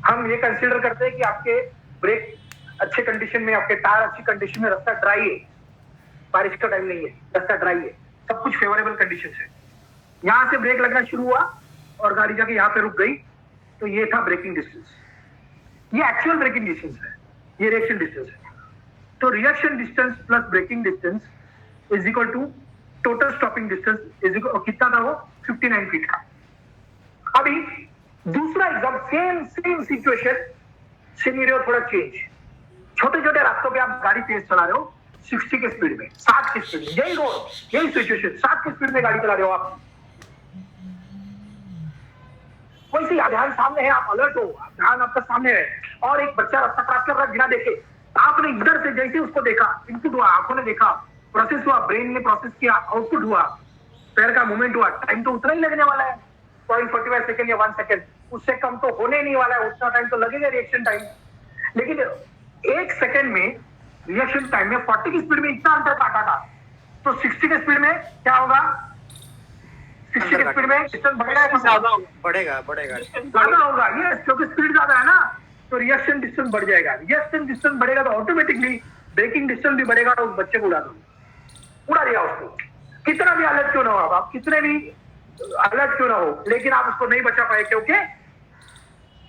S2: हम ये कंसीडर करते हैं कि आपके ब्रेक अच्छे कंडीशन में, आपके टायर अच्छी कंडीशन में, रास्ता ड्राई है, बारिश का टाइम नहीं है, रास्ता ड्राई है, सब कुछ फेवरेबल कंडीशन है। यहां से ब्रेक लगना शुरू हुआ और गाड़ी जाके यहां पे रुक गई, तो ये था ब्रेकिंग डिस्टेंस। ये एक्चुअल ब्रेकिंग डिस्टेंस है, ये रिएक्शन डिस्टेंस है। तो reaction distance plus braking distance is equal to total stopping distance is equal, कितना था वो? 59 फीट का। अभी दूसरा एग्जाम, सेम सिचुएशन, सिनेरियो थोड़ा चेंज। छोटे छोटे रास्तों पे आप गाड़ी तेज चला रहे हो 60 के स्पीड में, 60 की स्पीड में, यही रोड, यही सिचुएशन, 60 की स्पीड में गाड़ी चला रहे हो आप। वैसे ध्यान सामने है, आप अलर्ट हो, ध्यान आपका सामने है, और एक बच्चा रास्ता क्रॉस कर रहा है बिना देखे। आपने इधर से जैसे उसको देखा, इनपुट हुआ, आंखों ने देखा, प्रोसेस हुआ, ब्रेन ने प्रोसेस किया, आउटपुट हुआ, पैर का मूवमेंट हुआ, टाइम तो उतना ही लगने वाला है, 0.45 सेकंड या 1 सेकंड, उससे कम तो होने नहीं वाला है। उतना टाइम तो लगेगा रिएक्शन टाइम। लेकिन 1 सेकंड में रिएक्शन टाइम में 40 की स्पीड में इतना अंतर काटा था, तो 60 की स्पीड में क्या होगा? 60 की स्पीड में डिस्टेंस बढ़ेगा, ज्यादा होगा। ये क्योंकि स्पीड ज्यादा है ना, तो रिएक्शन डिस्टेंस बढ़ जाएगा। रिएक्शन डिस्टेंस बढ़ेगा तो ऑटोमेटिकली ब्रेकिंग डिस्टेंस भी बढ़ेगा, और उस बच्चे को उड़ा दिया उसको। कितना भी अलर्ट क्यों ना हो, आप कितने भी अलर्ट क्यों ना हो, लेकिन आप उसको नहीं बचा पाए क्योंकि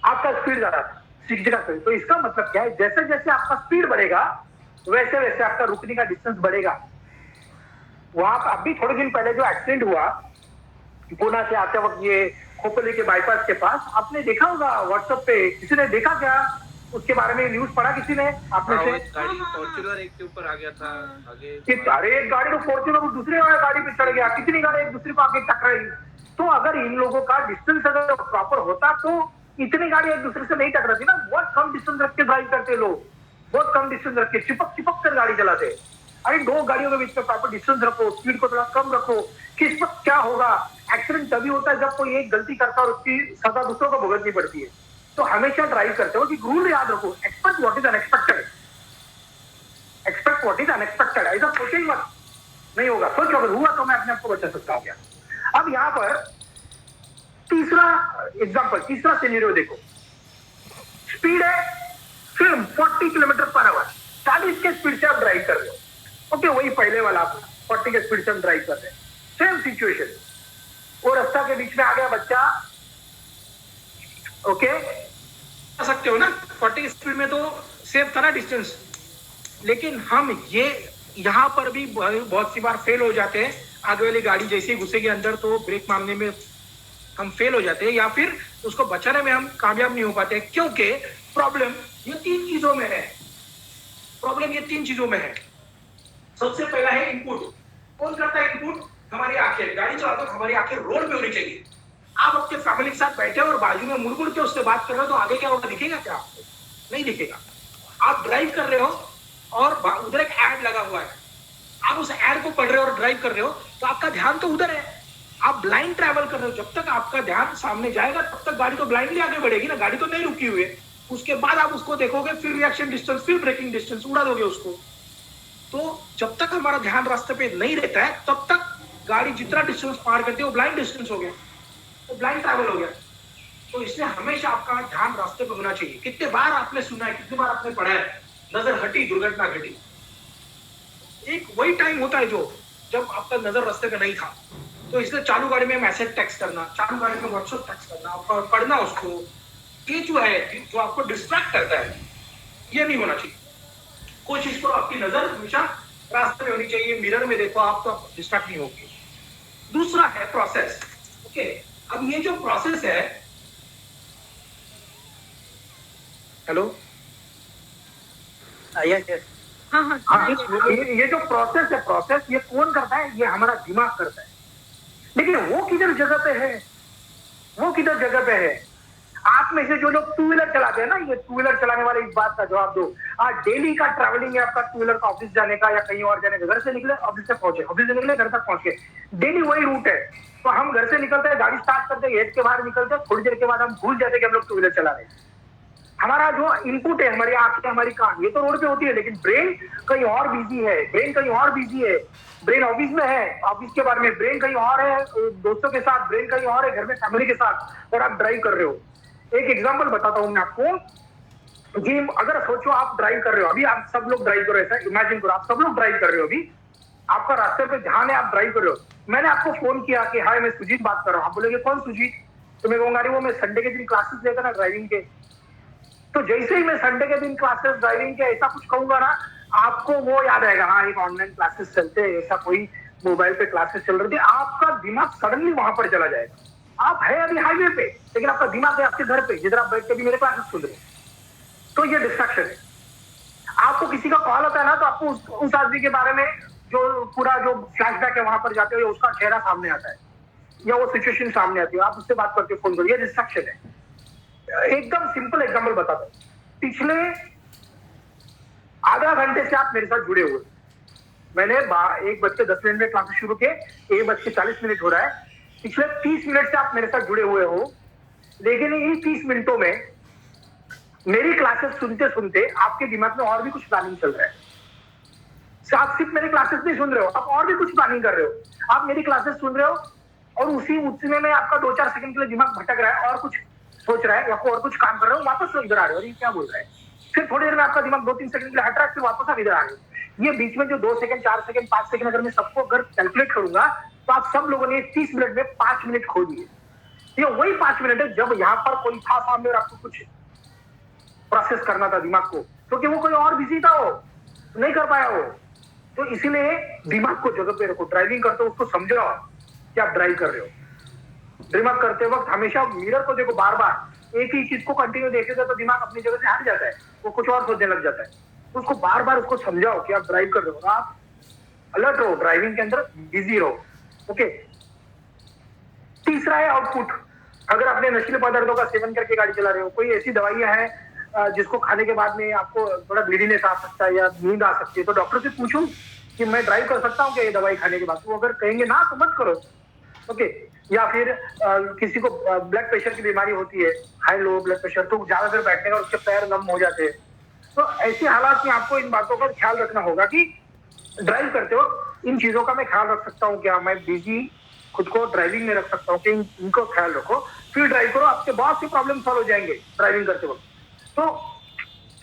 S2: आपका स्पीड ज्यादा था, 60 का स्पीड। तो इसका मतलब क्या है? जैसे जैसे आपका स्पीड बढ़ेगा वैसे वैसे आपका रुकने का डिस्टेंस बढ़ेगा। वहां पर अभी थोड़े दिन पहले जो एक्सीडेंट हुआ पुणे से आते वक्त, ये खोपली के बाईपास के पास, आपने देखा होगा व्हाट्सएप पे, किसी ने देखा क्या उसके बारे में? न्यूज पढ़ा किसी ने आपने से?
S1: गाड़ी फॉर्च्यूनर एक के ऊपर आ गया था आगे,
S2: अरे एक गाड़ी को फॉर्च्यूनर दूसरे गाड़ी पे चढ़ गया, कितनी गाड़ी एक दूसरे को आगे टकराई। तो अगर इन लोगों का डिस्टेंस अगर प्रॉपर होता तो इतनी गाड़ी एक दूसरे से नहीं टकराती ना। बहुत कम डिस्टेंस रख के ड्राइव करते लोग, बहुत कम डिस्टेंस रख के चिपक कर गाड़ी चलाते। अरे 2 गाड़ियों के बीच में प्रॉपर डिस्टेंस रखो, स्पीड को थोड़ा कम रखो। किस वक्त क्या होगा? एक्सीडेंट तभी होता है जब कोई एक गलती करता है और उसकी सजा दूसरों को भुगतनी पड़ती है। तो हमेशा ड्राइव करते हो कि रूल याद रखो, expect what is unexpected, expect what is unexpected. ऐसा सोचे ही मत, नहीं होगा। सोचो अगर हुआ तो मैं अपने आप को बचा सकता हूँ क्या? अब यहाँ पर तीसरा एग्जांपल, तीसरा सिनेरियो देखो। स्पीड है सेम 40 किलोमीटर पर आवर, 40 के स्पीड से आप ड्राइव कर रहे हो। ओके, वही पहले वाला आप 40 के स्पीड से हम ड्राइव कर रहे हैं, सेम सिचुएशन। वो रास्ता के बीच में आ गया बच्चा, ओके
S3: आ सकते हो ना 40 स्पीड में, तो सेफ था ना डिस्टेंस। लेकिन हम ये यहाँ पर भी बहुत सी बार फेल हो जाते हैं। आगे वाली गाड़ी जैसे ही घुसेगी अंदर तो ब्रेक मारने में हम फेल हो जाते हैं, या फिर उसको बचाने में हम कामयाब नहीं हो पाते, क्योंकि प्रॉब्लम ये 3 चीजों में है। प्रॉब्लम ये 3 चीजों में है। सबसे पहला है इनपुट। कौन करता है इनपुट? हमारी आंखें। गाड़ी चलाते हो हमारी आंखें रोड पे होनी चाहिए। आप अपने फैमिली के साथ बैठे हो और बाजू में मुड़ के उससे बात कर रहे हो, तो आगे क्या होगा दिखेगा क्या आपको? नहीं दिखेगा। आप ड्राइव कर रहे हो और उधर एक एड लगा हुआ है, आप उस एड को पढ़ रहे हो और ड्राइव कर रहे हो, तो आपका ध्यान तो उधर है। आप ब्लाइंड ट्रैवल कर रहे हो। जब तक आपका ध्यान सामने जाएगा तब तक गाड़ी तो ब्लाइंडली आगे बढ़ेगी ना, गाड़ी तो नहीं रुकी हुई है। उसके बाद आप उसको देखोगे, फिर रिएक्शन डिस्टेंस, फिर ब्रेकिंग डिस्टेंस, उड़ा दोगे उसको। तो जब तक हमारा ध्यान रास्ते पे नहीं रहता है तब तक गाड़ी जितना डिस्टेंस पार करती है वो ब्लाइंड डिस्टेंस हो गया, वो ब्लाइंड ट्रैवल हो गया। तो इसलिए हमेशा आपका ध्यान रास्ते पे होना चाहिए। कितने बार आपने सुना है, कितनी बार आपने पढ़ा है, नजर हटी दुर्घटना घटी। एक वही टाइम होता है जब आपका नजर रास्ते पे नहीं था। तो इसलिए चालू गाड़ी में मैसेज टेक्स्ट करना, चालू गाड़ी में व्हाट्सएप टेक्स्ट करना, पढ़ना उसको, ये जो है जो आपको डिस्ट्रैक्ट करता है, ये नहीं होना चाहिए। कोशिश करो आपकी नजर हमेशा रास्ते में होनी चाहिए। मिरर में देखो आप, तो डिस्ट्रैक्ट नहीं होगी। दूसरा है प्रोसेस। ओके, अब ये जो प्रोसेस है, हेलो,
S4: यस यस
S5: हाँ हाँ
S2: हाँ, ये जो प्रोसेस है, प्रोसेस ये कौन करता है? ये हमारा दिमाग करता है। लेकिन वो किधर जगह पे है? वो किधर जगह पे है? आप में से जो लोग टू व्हीलर चलाते हैं ना, ये टू व्हीलर चलाने वाले इस बात का जवाब दो। आज डेली का ट्रैवलिंग है आपका टू व्हीलर का, ऑफिस जाने का या कहीं और जाने का। घर से निकले ऑफिस तक पहुंचे, ऑफिस से निकले घर तक पहुंचे, डेली वही रूट है। तो हम घर से निकलते हैं, गाड़ी स्टार्ट करते हैं, गेट के बाहर निकलते हैं, थोड़ी देर के बाद हम भूल जाते हैं कि हम लोग टू व्हीलर चला रहे हैं। हमारा जो इनपुट है, हमारी आंखें, हमारी कान, ये तो रोड पे होती है, लेकिन ब्रेन कहीं और बिजी है। ब्रेन कहीं और बिजी है। ब्रेन ऑफिस में है, ऑफिस के बारे में, ब्रेन कहीं और है दोस्तों के साथ, ब्रेन कहीं और है घर में फैमिली के साथ, और आप ड्राइव कर रहे हो। एक एग्जांपल बताता हूं मैं आपको जी। अगर सोचो आप ड्राइव कर रहे हो, अभी आप सब लोग ड्राइव करो, ऐसा इमेजिन करो आप सब लोग ड्राइव कर रहे हो, अभी आपका रास्ते पे ध्यान है, आप ड्राइव कर रहे हो। मैंने आपको फोन किया कि हाय मैं सुजीत बात कर रहा हूँ। आप बोलेंगे कौन सुजीत? तो मैं कहूंगा अरे वो मैं संडे के दिन क्लासेस लेता ना ड्राइविंग के। तो जैसे ही मैं संडे के दिन क्लासेस ड्राइविंग के ऐसा कुछ कहूंगा ना, आपको वो याद आएगा, हाँ एक ऑनलाइन क्लासेस चलते हैं, ऐसा कोई मोबाइल पे क्लासेस चल रही थी। आपका दिमाग सडनली वहां पर चला जाएगा। आप है अभी हाईवे पे, लेकिन आपका दिमाग है आपके घर पे, जिधर आप बैठ के भी मेरे क्लासेस सुन रहे हैं। तो ये डिस्ट्रैक्शन है। आपको किसी का कॉल होता है ना, तो आपको उस आदमी के बारे में जो पूरा जो फ्लैशबैक है वहां पर जाते हो, उसका चेहरा सामने आता है या वो सिचुएशन सामने आती है, आप उससे बात करके फोन करो। ये डिस्ट्रैक्शन है। एकदम सिंपल एग्जांपल बताता हूं। पिछले आधा घंटे से आप मेरे साथ जुड़े हुए। मैंने 1:10 में क्लासेस शुरू किए, 1:40 हो रहा है। पिछले 30 मिनट से आप मेरे साथ जुड़े हुए हो, लेकिन इन 30 मिनटों में मेरी क्लासेस सुनते सुनते आपके दिमाग में और भी कुछ प्लानिंग चल रहा है। आप सिर्फ मेरे क्लासेस नहीं सुन रहे हो, आप और भी कुछ प्लानिंग कर रहे हो। आप मेरी क्लासेस सुन रहे हो और उतने में आपका 2-4 सेकंड के लिए दिमाग भटक रहा है और कुछ सोच रहा है या और कुछ काम कर रहे हो, वापस इधर आ रहे हो, ये क्या बोल रहा है। फिर थोड़ी देर में आपका दिमाग 2-3 सेकंड के लिए हट रहा है, फिर वापस आप इधर आ रहे हो। ये बीच में जो 2 सेकंड, 4 सेकंड, 5 सेकंड अगर मैं सबको अगर कैलकुलेट करूंगा, तो आप सब लोगों ने 30 मिनट में 5 मिनट खो दिए। ये वही 5 मिनट है जब यहाँ पर कोई था सामने और आपको कुछ प्रोसेस करना था दिमाग को, क्योंकि वो कोई और बिजी था, वो नहीं कर पाया वो। तो इसीलिए दिमाग को जगह पे रखो। ड्राइविंग करते हो उसको समझो कि आप ड्राइव कर रहे हो। ड्राइव करते वक्त हमेशा मिरर को देखो, बार बार एक ही चीज को कंटिन्यू देखेगा तो दिमाग अपनी जगह से हट जाता है, वो कुछ और सोचने लग जाता है। उसको बार बार उसको समझाओ कि आप ड्राइव कर रहे हो, आप अलर्ट रहो, ड्राइविंग के अंदर बिजी रहो। ओके, तीसरा है आउटपुट। अगर आपने नशीले पदार्थों का सेवन करके गाड़ी चला रहे हो, कोई ऐसी दवाइयां हैं जिसको खाने के बाद में आपको थोड़ा ग्लिडीनेस आ सकता है या नींद आ सकती है, तो डॉक्टर से पूछूं कि मैं ड्राइव कर सकता हूँ क्या ये दवाई खाने के बाद? तो अगर कहेंगे ना तो मत करो। ओके, या फिर किसी को ब्लड प्रेशर की बीमारी होती है, हाई लो ब्लड प्रेशर, तो ज्यादा देर बैठने का उसके पैर नम हो जाते हैं। तो ऐसे हालात में आपको इन बातों का ख्याल रखना होगा कि ड्राइव करते हो इन चीजों का मैं ख्याल रख सकता हूँ क्या, मैं बिजी खुद को ड्राइविंग में रख सकता हूँ कि इनको ख्याल रखो, फिर ड्राइव करो। आपके बहुत सी प्रॉब्लम सॉल्व हो जाएंगे ड्राइविंग करते वक्त। तो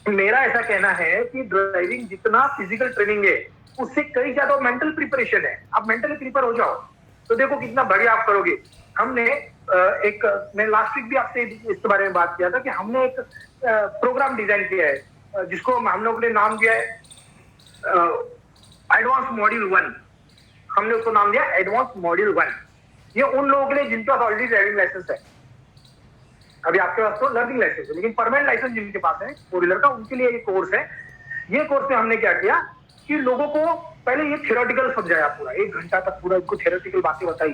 S2: मेरा ऐसा कहना है कि ड्राइविंग जितना फिजिकल ट्रेनिंग है, उससे कई ज्यादा मेंटल प्रिपरेशन है। आप मेंटली प्रिपेयर हो जाओ तो देखो कितना बढ़िया आप करोगे। हमने मैं लास्ट वीक भी आपसे इस बारे में बात किया था कि हमने एक प्रोग्राम डिजाइन किया है जिसको हम लोग ने नाम दिया है एडवांस मॉड्यूल 1। हमने उसको नाम दिया एडवांस मॉड्यूल 1। ये उन लोगों के लिए जिनके पास ऑलरेडी ड्राइविंग लाइसेंस है। अभी आपके पास तो लर्निंग लाइसेंस है, लेकिन परमानेंट लाइसेंस जिनके पास है 4 व्हीलर का, उनके लिए ये कोर्स है। ये कोर्स में हमने क्या किया कि लोगों को पहले ये थियोरेटिकल समझाया, पूरा 1 घंटा तक पूरा इनको थियोरेटिकल बातें बताई,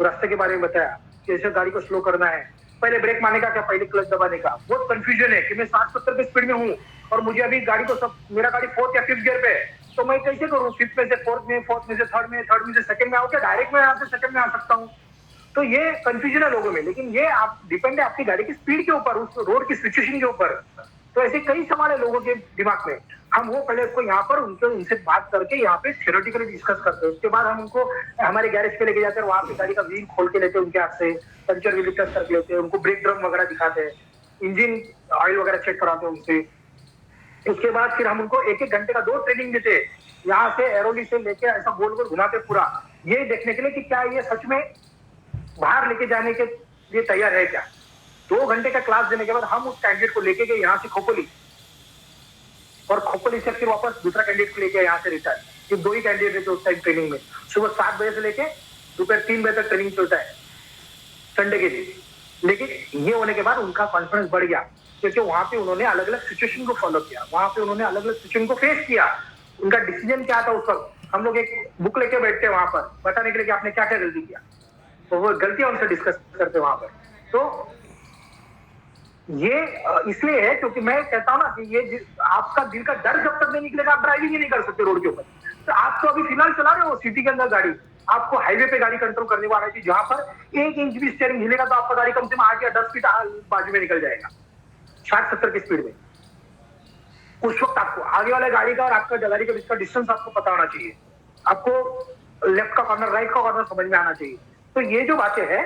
S2: रास्ते के बारे में बताया, कैसे गाड़ी को स्लो करना है, पहले ब्रेक मारने का क्या, पहले क्लच दबाने का। बहुत कंफ्यूजन है कि मैं 60-70 पे स्पीड में हूँ और मुझे अभी गाड़ी को मेरा गाड़ी 4th या 5th गियर पे है, तो मैं कैसे करूँ? 5th में से 4th में, 4th में से 3rd में, 3rd में से 2nd में आऊँ क्या? डायरेक्ट मैं यहाँ से 2nd में आ सकता हूँ? तो ये कंफ्यूजन है लोगों में, लेकिन ये आप डिपेंड है आपकी गाड़ी की स्पीड के ऊपर, उस रोड की सिचुएशन के ऊपर। तो ऐसे कई सवाल है लोगों के दिमाग में। हम वो पहले उसको यहाँ पर उनसे बात करके यहाँ पे थियोरेटिकली डिस्कस करते हैं। उसके बाद हम उनको हमारे गैरेज पे लेके जाते हैं, वहां पे गाड़ी का व्हील खोल के लेते हैं उनके हाथ से, पंचर व्हील टेस्ट करके लेते हैं, उनको ब्रेक ड्रम वगैरह दिखाते हैं, इंजन ऑयल वगैरह चेक कराते हैं उनसे। उसके बाद फिर हम उनको 1-1 घंटे का 2 ट्रेनिंग देते हैं, यहाँ से एरोली से लेके ऐसा गोल गोल घुमाते पूरा, ये देखने के लिए कि क्या ये सच में बाहर लेके जाने के लिए तैयार है क्या। 2 घंटे का क्लास देने के बाद हम उस कैंडिडेट को लेके गए यहाँ से खोपली, और खोपली से फिर वापस दूसरा कैंडिडेट को लेके यहाँ से रिटर्न। ये 2 ही कैंडिडेट थे उस टाइम ट्रेनिंग में। सुबह 7 बजे से लेके दोपहर 3 बजे तक ट्रेनिंग चलता है संडे के दिन। लेकिन ये होने के बाद उनका कॉन्फिडेंस बढ़ गया, क्योंकि वहां पे उन्होंने अलग अलग सिचुएशन को फॉलो किया, वहां पे उन्होंने अलग अलग सिचुएशन को फेस किया। उनका डिसीजन क्या था उस वक्त, हम लोग एक बुक लेके बैठते हैं वहां पर बताने के लिए कि आपने क्या क्या गलती किया, तो वो गलतियां उनसे डिस्कस करते वहां पर। तो ये इसलिए है क्योंकि मैं कहता हूँ ना कि ये आपका दिल का डर जब तक नहीं निकलेगा आप ड्राइविंग ही नहीं कर सकते रोड के ऊपर। तो आप तो अभी फिलहाल चला रहे हो सिटी के अंदर गाड़ी, आपको हाईवे पे गाड़ी कंट्रोल करने वाला है, जहां पर 1 इंच भी स्टीयरिंग हिलेगा तो आपका गाड़ी कम से कम 8 या 10 फीट बाजू में निकल जाएगा 60-70 की स्पीड में। उस वक्त आपको आगे वाले गाड़ी का और आपका गाड़ी के बीच का डिस्टेंस आपको पता होना चाहिए, आपको लेफ्ट का कॉर्नर राइट का कॉर्नर समझ में आना चाहिए। तो ये जो बातें हैं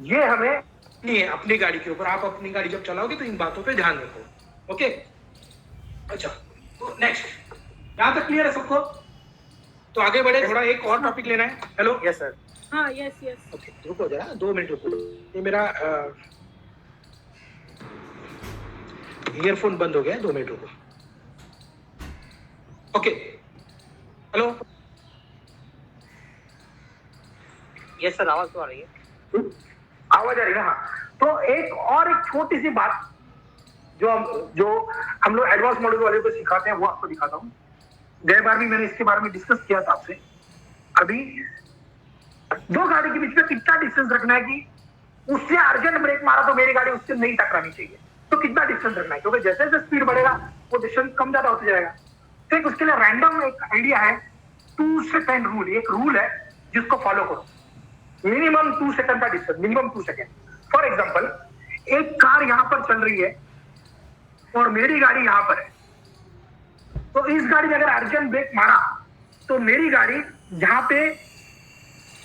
S2: ये हमें
S3: नहीं है अपनी गाड़ी के ऊपर। आप अपनी गाड़ी जब चलाओगे तो इन बातों पे ध्यान रखो। ओके, अच्छा तो नेक्स्ट यहां तक क्लियर है सबको? तो आगे बढ़े, थोड़ा एक और टॉपिक लेना है। Hello,
S4: yes sir.
S5: हाँ यस यस।
S3: ओके रुको जरा 2 मिनट रुको, ये मेरा ईयरफोन बंद हो गया है, 2 मिनट रुको। ओके हेलो,
S4: यस सर, आवाज तो आ रही है।
S2: आवाज आ रही है ना? हाँ, तो एक छोटी सी बात जो हम लोग एडवांस मॉडल वाले को सिखाते हैं वो आपको दिखाता हूँ। गए बार भी मैंने इसके बारे में डिस्कस किया था आपसे। अभी 2 गाड़ी के बीच में कितना डिस्टेंस रखना है कि उससे अर्जेंट ब्रेक मारा तो मेरी गाड़ी उससे नहीं टकरानी चाहिए, तो कितना डिस्टेंस रखना है, क्योंकि जैसे जैसे स्पीड बढ़ेगा वो डिस्टेंस कम ज्यादा होता जाएगा। तो एक उसके लिए रैंडम एक आइडिया है 2 सेकंड रूल। एक रूल है जिसको फॉलो करो, मिनिमम 2 सेकंड का distance, minimum 2 second. For example एक कार यहां पर चल रही है और मेरी गाड़ी यहां पर है, तो इस गाड़ी ने अगर अर्जेंट ब्रेक मारा तो मेरी गाड़ी यहां पे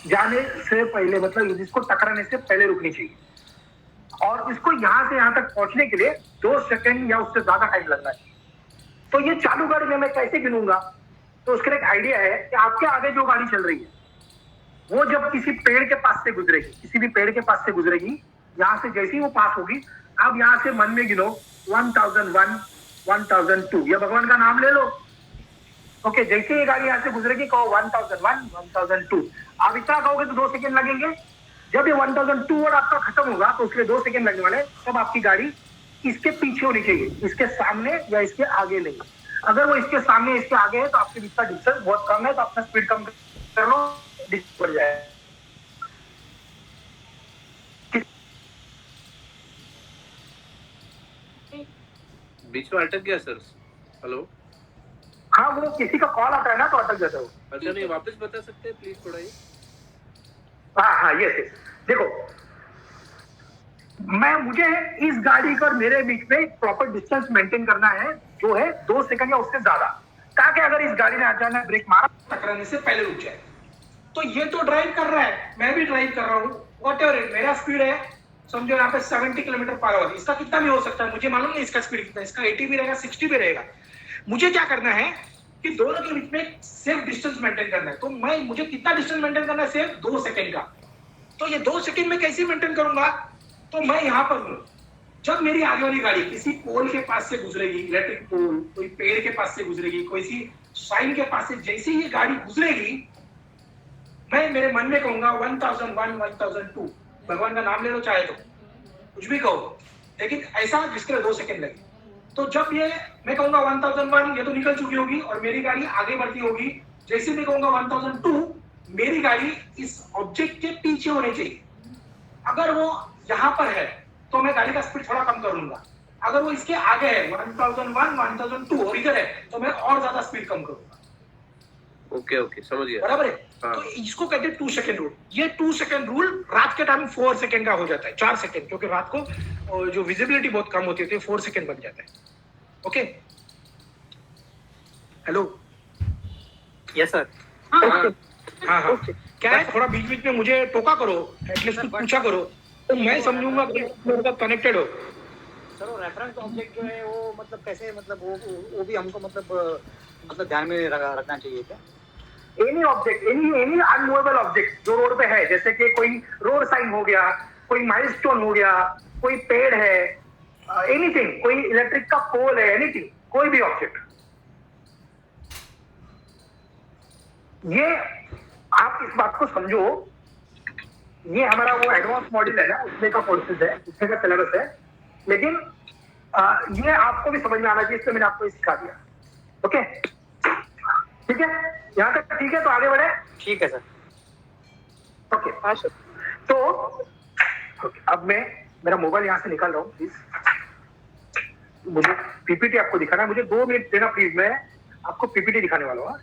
S2: जाने से पहले, मतलब इसको टकराने से पहले रुकनी चाहिए, और इसको यहां से यहां तक पहुंचने के लिए 2 सेकंड या उससे ज्यादा टाइम लगना चाहिए। तो ये चालू गाड़ी में मैं कैसे गिनूंगा? तो उसके लिए एक आइडिया है कि आपके आगे जो गाड़ी चल रही है वो जब किसी पेड़ के पास से गुजरेगी, किसी भी पेड़ के पास से गुजरेगी, यहां से जैसे ही वो पास होगी, आप यहां से मन में गिनो 1001, 1002, या भगवान का नाम ले लो। ओके, जैसे ये गाड़ी यहां से गुजरेगी कहो 1001, 1002। आप इतना कहोगे तो 2 सेकंड लगेंगे। जब ये 1002 और आपका खत्म होगा तो उसके 2 सेकंड लगने वाले, तब आपकी गाड़ी इसके पीछे होनी चाहिए, इसके सामने या इसके आगे नहीं। अगर वो इसके सामने इसके आगे है तो आपके बीच का डिस्टेंस बहुत कम है, तो अपना स्पीड कम कर लो, डिस्टेंस बढ़ जाए।
S1: बीच में अटक गया सर। हेलो,
S2: हाँ, वो किसी का कॉल आता है ना तो अटक जाता है वो।
S1: अच्छा नहीं, वापस बता सकते हैं प्लीज थोड़ा ये?
S2: हाँ यस। देखो, मुझे इस गाड़ी का और मेरे बीच में प्रॉपर डिस्टेंस मेंटेन करना है जो है 2 सेकंड या उससे ज्यादा, ताकि अगर इस गाड़ी ने अचानक ब्रेक मारा
S3: टकराने से पहले रुक जाए। तो ये तो ड्राइव कर रहा है, मैं भी ड्राइव कर रहा हूँ, वॉट एवर मेरा स्पीड है, समझो यहाँ पे 70 किलोमीटर पर आवर। इसका कितना भी हो सकता है, मुझे मालूम नहीं इसका स्पीड कितना, इसका 80 भी रहेगा, 60 भी रहेगा। मुझे क्या करना है कि दोनों के बीच में सेफ डिस्टेंस मेंटेन करना है। तो मुझे कितना डिस्टेंस मेंटेन करना है? सिर्फ 2 सेकंड का। तो ये 2 सेकंड में कैसे मेंटेन करूंगा? तो मैं यहाँ पर हूँ, जब मेरी आगे वाली गाड़ी किसी पोल के पास से गुजरेगी, इलेक्ट्रिक पोल, कोई पेड़ के पास से गुजरेगी, कोई सी साइन के पास से, जैसे ही ये गाड़ी गुजरेगी, मैं मेरे मन में कहूंगा 1001, 1002, भगवान का नाम ले लो चाहे तो, कुछ भी कहो, लेकिन ऐसा जिसके लिए 2 सेकंड लगे। तो जब ये मैं कहूंगा 1001, ये तो निकल चुकी होगी और मेरी गाड़ी आगे बढ़ती होगी। जैसे मैं कहूंगा 1002, मेरी गाड़ी इस ऑब्जेक्ट के पीछे होनी चाहिए। अगर वो यहाँ पर है तो मैं गाड़ी का स्पीड थोड़ा कम कर लूंगा। अगर वो इसके आगे है 1001, 1002 और इधर है तो मैं और ज्यादा स्पीड कम करूंगा।
S1: ओके समझ गया,
S3: बराबर है।
S1: हाँ।
S3: तो इसको कहते हैं 2 सेकंड रूल। ये 2 सेकंड रूल रात के टाइम 4 सेकंड का हो जाता है, 4 सेकंड, क्योंकि रात को जो विजिबिलिटी बहुत कम होती है, 4 सेकंड बन जाता है। Okay, hello,
S4: yes sir.
S3: हाँ क्या है, थोड़ा बीच बीच में मुझे टोका करो, एटलीस्ट कुछ पूछा करो, तो मैं समझूंगा कि मेरे साथ कनेक्टेड हो।
S4: सर वो रेफरेंस ऑब्जेक्ट जो है वो मतलब कैसे, मतलब वो भी हमको मतलब ध्यान में रखना चाहिए क्या?
S2: Any object, any unmovable object जो रोड पे है, जैसे कि कोई रोड साइन हो गया, कोई माइलस्टोन हो गया, कोई पेड़ है, एनीथिंग, कोई इलेक्ट्रिक का पोल है, एनीथिंग, कोई भी ऑब्जेक्ट, ये आप इस बात को समझो ये हमारा वो एडवांस मॉडल है ना, उसमें का कोर्सेज है, उसमें का सिलेबस है। लेकिन ये आपको भी समझ में आना चाहिए, इसलिए मैंने आपको ये सिखा दिया। ओके, ठीक है, यहाँ तक ठीक है, तो आगे बढ़े।
S4: ठीक है सर।
S2: ओके, हाँ सर। तो अब मैं मेरा मोबाइल यहाँ से निकाल रहा हूँ, प्लीज। मुझे पीपीटी आपको दिखाना है, मुझे 2 मिनट देना प्लीज, मैं आपको पीपीटी दिखाने वाला हूँ।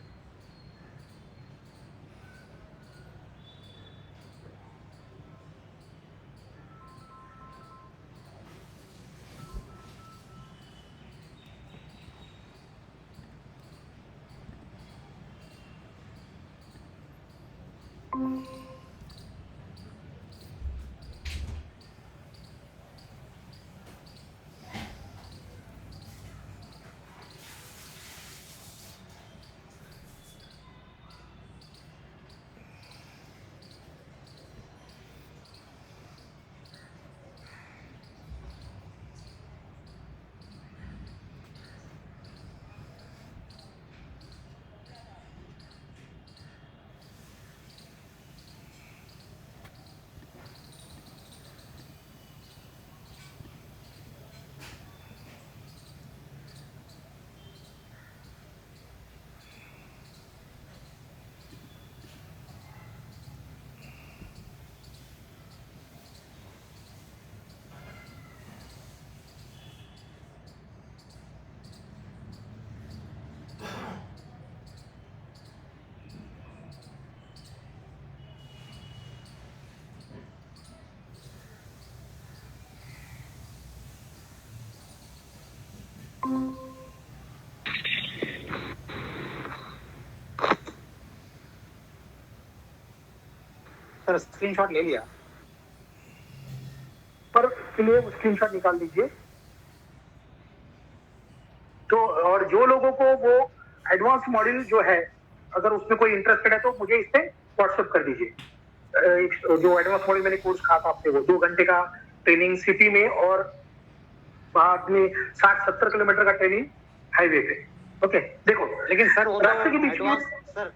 S4: सर स्क्रीनशॉट ले लिया,
S2: पर इसके लिए स्क्रीनशॉट निकाल लीजिए। तो और जो लोगों को वो एडवांस मॉड्यूल जो है, अगर उसमें कोई इंटरेस्टेड है तो मुझे इस पे व्हाट्सएप कर दीजिए। जो एडवांस मॉड्यूल मैंने कोर्स कहा था आपसे, वो 2 घंटे का ट्रेनिंग सिटी में और बाद में 60-70 किलोमीटर का ट्रेनिंग हाईवे पे। ओके, देखो,
S4: लेकिन सर वो
S2: रास्ते के बीच में
S4: सर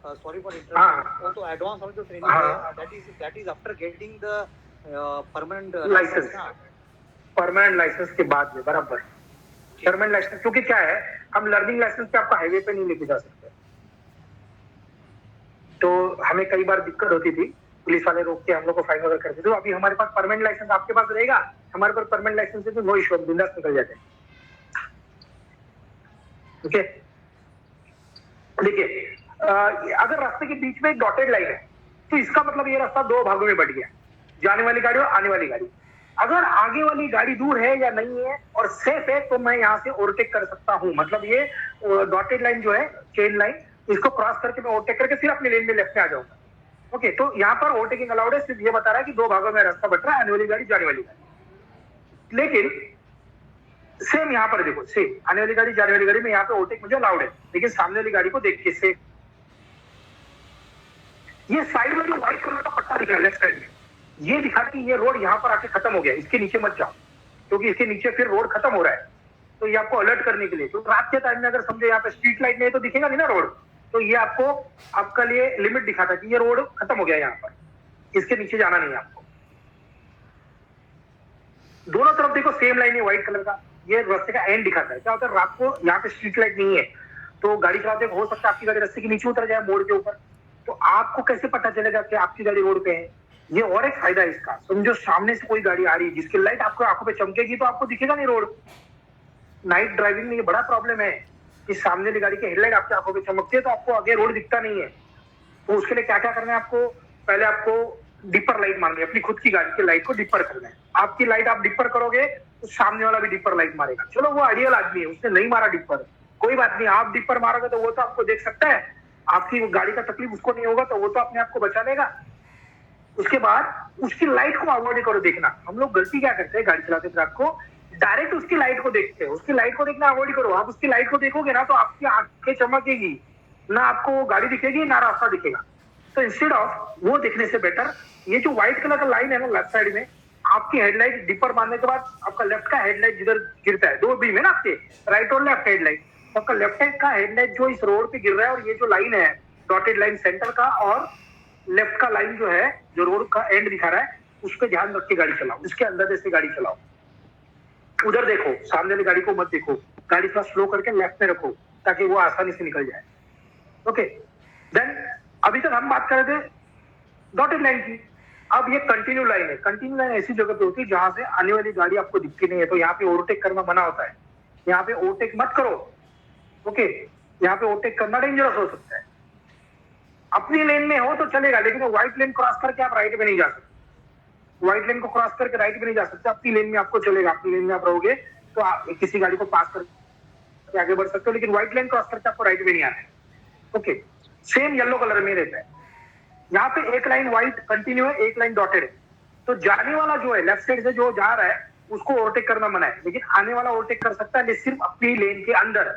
S4: सॉरी फॉर इंटरप्शन, वो तो एडवांस वाला जो ट्रेनिंग है, that is after getting the permanent
S2: licence, permanent licence के बाद में, बराबर परमानेंट लाइसेंस। क्योंकि क्या है, हम लर्निंग लाइसेंस पे आपको हाईवे पे नहीं लेके जा सकते, तो हमें कई बार दिक्कत होती थी, पुलिस वाले रोक के हम लोग को फाइन वगैरह करते थे। तो अभी हमारे पास परमानेंट लाइसेंस आपके पास रहेगा, हमारे पास परमानेंट लाइसेंस है, तो नो इशू, बिंदास निकल जाते हैं। ओके, देखिए, अगर रास्ते के बीच में एक डॉटेड लाइन है तो इसका मतलब ये रास्ता 2 भागों में बट गया, जाने वाली गाड़ी और आने वाली गाड़ी। अगर आगे वाली गाड़ी दूर है या नहीं है और सेफ है तो मैं यहाँ से ओवरटेक कर सकता हूँ। मतलब ये डॉटेड लाइन जो है, चेन लाइन, इसको क्रॉस करके मैं ओवरटेक करके फिर अपनी लेन में लेफ्ट में आ जाऊंगा। ओके, तो यहाँ पर ओवरटेकिंग अलाउड है, सिर्फ ये बता रहा है कि 2 भागों में रास्ता बट रहा है, आने वाली गाड़ी, जाने वाली गाड़ी। लेकिन सेम यहाँ पर देखो, सेम आने वाली गाड़ी, जाने वाली गाड़ी में यहाँ पे ओवरटेक मुझे अलाउड है, लेकिन सामने वाली गाड़ी को देख के से ये साइड में जो व्हाइट कलर का पट्टा दिख रहा है लेफ्ट साइड में, ये दिखा कि ये रोड यहाँ पर आके खत्म हो गया, इसके नीचे मत जाओ, क्योंकि इसके नीचे फिर रोड खत्म हो रहा है। तो ये आपको अलर्ट करने के लिए, तो रात के टाइम में अगर समझो यहाँ पे स्ट्रीट लाइट नहीं है तो दिखेगा नहीं ना रोड, तो ये आपको आपका लिए लिमिट दिखाता कि ये रोड खत्म हो गया यहाँ पर, इसके नीचे जाना नहीं है आपको। दोनों तरफ देखो सेम लाइन है व्हाइट कलर का, ये रास्ते का एंड दिखाता है। क्या होता है, रात को यहाँ पे स्ट्रीट लाइट नहीं है तो गाड़ी चलाते हो सकता है आपकी गाड़ी रास्ते के नीचे उतर जाए, मोड़ के ऊपर, तो आपको कैसे पता चलेगा कि आपकी गाड़ी रोड पे है? ये और एक फायदा है इसका। समझो सामने से कोई गाड़ी आ रही है जिसकी लाइट आपको आंखों पे चमकेगी तो आपको दिखेगा नहीं रोड। नाइट ड्राइविंग में ये बड़ा प्रॉब्लम है कि सामने वाली गाड़ी की हेडलाइट आपकी आंखों पे चमकती है तो आपको आगे रोड दिखता नहीं है। तो उसके लिए क्या क्या करना है आपको, पहले आपको डिपर लाइट मारनी है, अपनी खुद की गाड़ी की लाइट को डिपर करना है। आपकी लाइट आप डिपर करोगे तो सामने वाला भी डिपर लाइट मारेगा। चलो वो आइडियल आदमी है, उसने नहीं मारा डिपर, कोई बात नहीं, आप डिपर मारोगे तो वो तो आपको देख सकता है, आपकी गाड़ी का तकलीफ उसको नहीं होगा तो वो तो अपने आप को बचा लेगा। उसके बाद उसकी लाइट को अवॉइड करो देखना। हम लोग गलती क्या करते हैं गाड़ी चलाते रात को, डायरेक्ट उसकी लाइट को देखते हैं, उसकी लाइट को देखना अवॉइड करो। आप उसकी लाइट को देखोगे ना तो आपकी आंखें चमकेगी, ना आपको गाड़ी दिखेगी ना रास्ता दिखेगा। तो इंस्टेड ऑफ वो देखने से बेटर ये जो व्हाइट कलर का लाइन है ना लेफ्ट साइड में, आपकी हेडलाइट डिपर मारने के बाद आपका लेफ्ट का हेडलाइट जिधर गिरता है, 2 बीम है ना आपके, राइट और लेफ्ट हेडलाइट, आपका लेफ्ट साइड का हेडलाइट जो इस रोड पे गिर रहा है और ये जो लाइन है डॉटेड लाइन सेंटर का और लेफ्ट का लाइन जो है, जो रोड का एंड दिखा रहा है, उस पर ध्यान रख के गाड़ी चलाओ, उसके अंदर से गाड़ी चलाओ। उधर देखो, सामने वाली गाड़ी को मत देखो, गाड़ी थोड़ा स्लो करके लेफ्ट में रखो ताकि वो आसानी से निकल जाए। ओके, देन अभी तक हम बात कर रहे थे डॉटेड लाइन की। अब ये कंटिन्यू लाइन है। कंटिन्यू लाइन ऐसी जगह पे होती है जहां से आने वाली गाड़ी आपको दिखती नहीं है, तो यहाँ पे ओवरटेक करना मना होता है। यहाँ पे ओवरटेक मत करो। ओके, यहाँ पे ओवरटेक करना डेंजरस हो सकता है। अपनी लेन में हो तो चलेगा, लेकिन व्हाइट लेन क्रॉस करके आप राइट में नहीं जा सकते। व्हाइट लेन को क्रॉस करके राइट में नहीं जा सकते। अपनी लेन में आपको चलेगा, अपनी लेन में आप रहोगे तो आप किसी गाड़ी को पास करके आगे बढ़ सकते हो, लेकिन व्हाइट लेन क्रॉस करके आपको राइट में नहीं आना है। ओके, सेम येलो कलर में रहता है। यहाँ पे एक लाइन व्हाइट कंटिन्यू है, एक लाइन डॉटेड है। तो जाने वाला जो है लेफ्ट साइड से जो जा रहा है उसको ओवरटेक करना मना है, लेकिन आने वाला ओवरटेक कर सकता है, सिर्फ अपनी लेन के अंदर।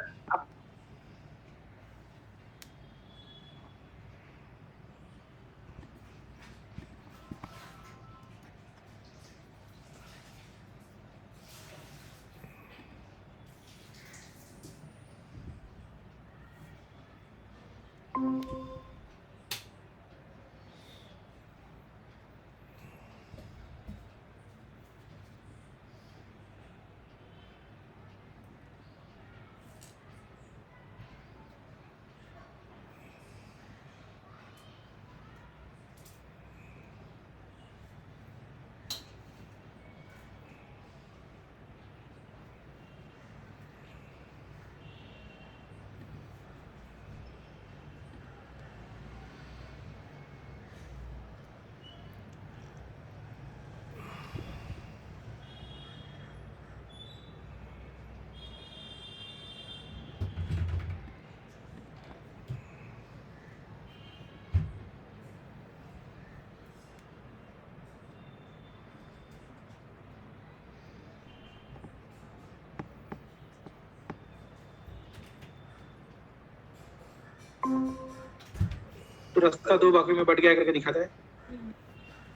S3: तो रास्ता दो भागों में बट गया करके दिखाता है।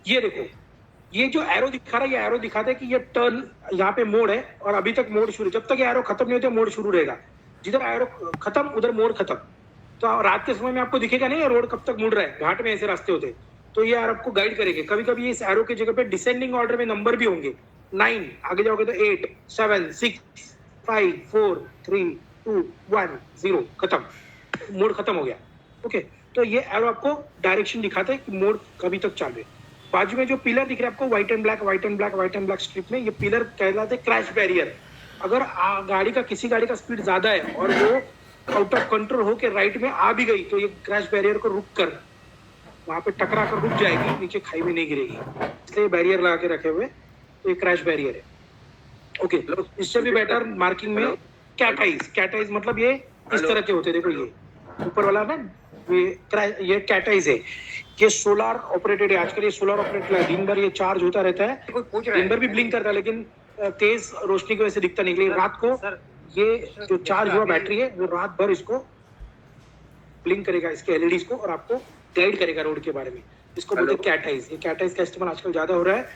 S3: ये देखो, ये जो एरो दिखा रहा है, ये एरो दिखाता है कि ये टर्न, यहाँ पे मोड़ है और अभी तक मोड़ शुरू। जब तक ये एरो खत्म नहीं होते मोड़ शुरू रहेगा। जिधर एरो खत्म उधर मोड़ खत्म। तो रात के समय में आपको दिखेगा नहीं ये रोड कब तक मुड़ रहा है। घाट में ऐसे रास्ते होते, तो ये आपको गाइड करेंगे। कभी कभी इस एरो की जगह पे डिसेंडिंग ऑर्डर में नंबर भी होंगे। 9 आगे जाओगे तो 8 7 6 5 4 3 2 1 0 खत्म, मोड़ खत्म हो गया। ओके, तो ये एरो आपको डायरेक्शन दिखाता है कि मोड़ कभी तक चालू है। बाजू में जो पिलर दिख रहा है आपको white and black, white and black, white and black strip में, ये पिलर कहलाते हैं क्रैश बैरियर। अगर गाड़ी का किसी गाड़ी का स्पीड ज्यादा है और वो आउट ऑफ कंट्रोल होकर राइट में आ भी गई तो ये क्रैश बैरियर को रुक कर वहां पे टकरा कर रुक जाएगी, नीचे खाई में नहीं गिरेगी। इसलिए बैरियर लगा के रखे हुए, तो ये क्रैश बैरियर है। ओके, इससे भी बेटर मार्किंग में कैटाइज मतलब ये इस तरह के होते हैं। देखो ये ऊपर वाला ना, ये कैटाइज है। ये सोलर ऑपरेटेड है। आजकल ये सोलर ऑपरेटेड है। दिन भर ये चार्ज होता रहता है, दिन भर भी ब्लिंक करता है, लेकिन तेज रोशनी की वजह से दिखता नहीं। लेकिन रात को ये जो चार्ज हुआ बैटरी है वो रात भर इसको ब्लिंक करेगा, इसके एलईडीज को, और आपको गाइड करेगा रोड के बारे में। इसको बोलते हैं कैटाइज। ये कैटाइज का इस्तेमाल आजकल ज्यादा हो रहा है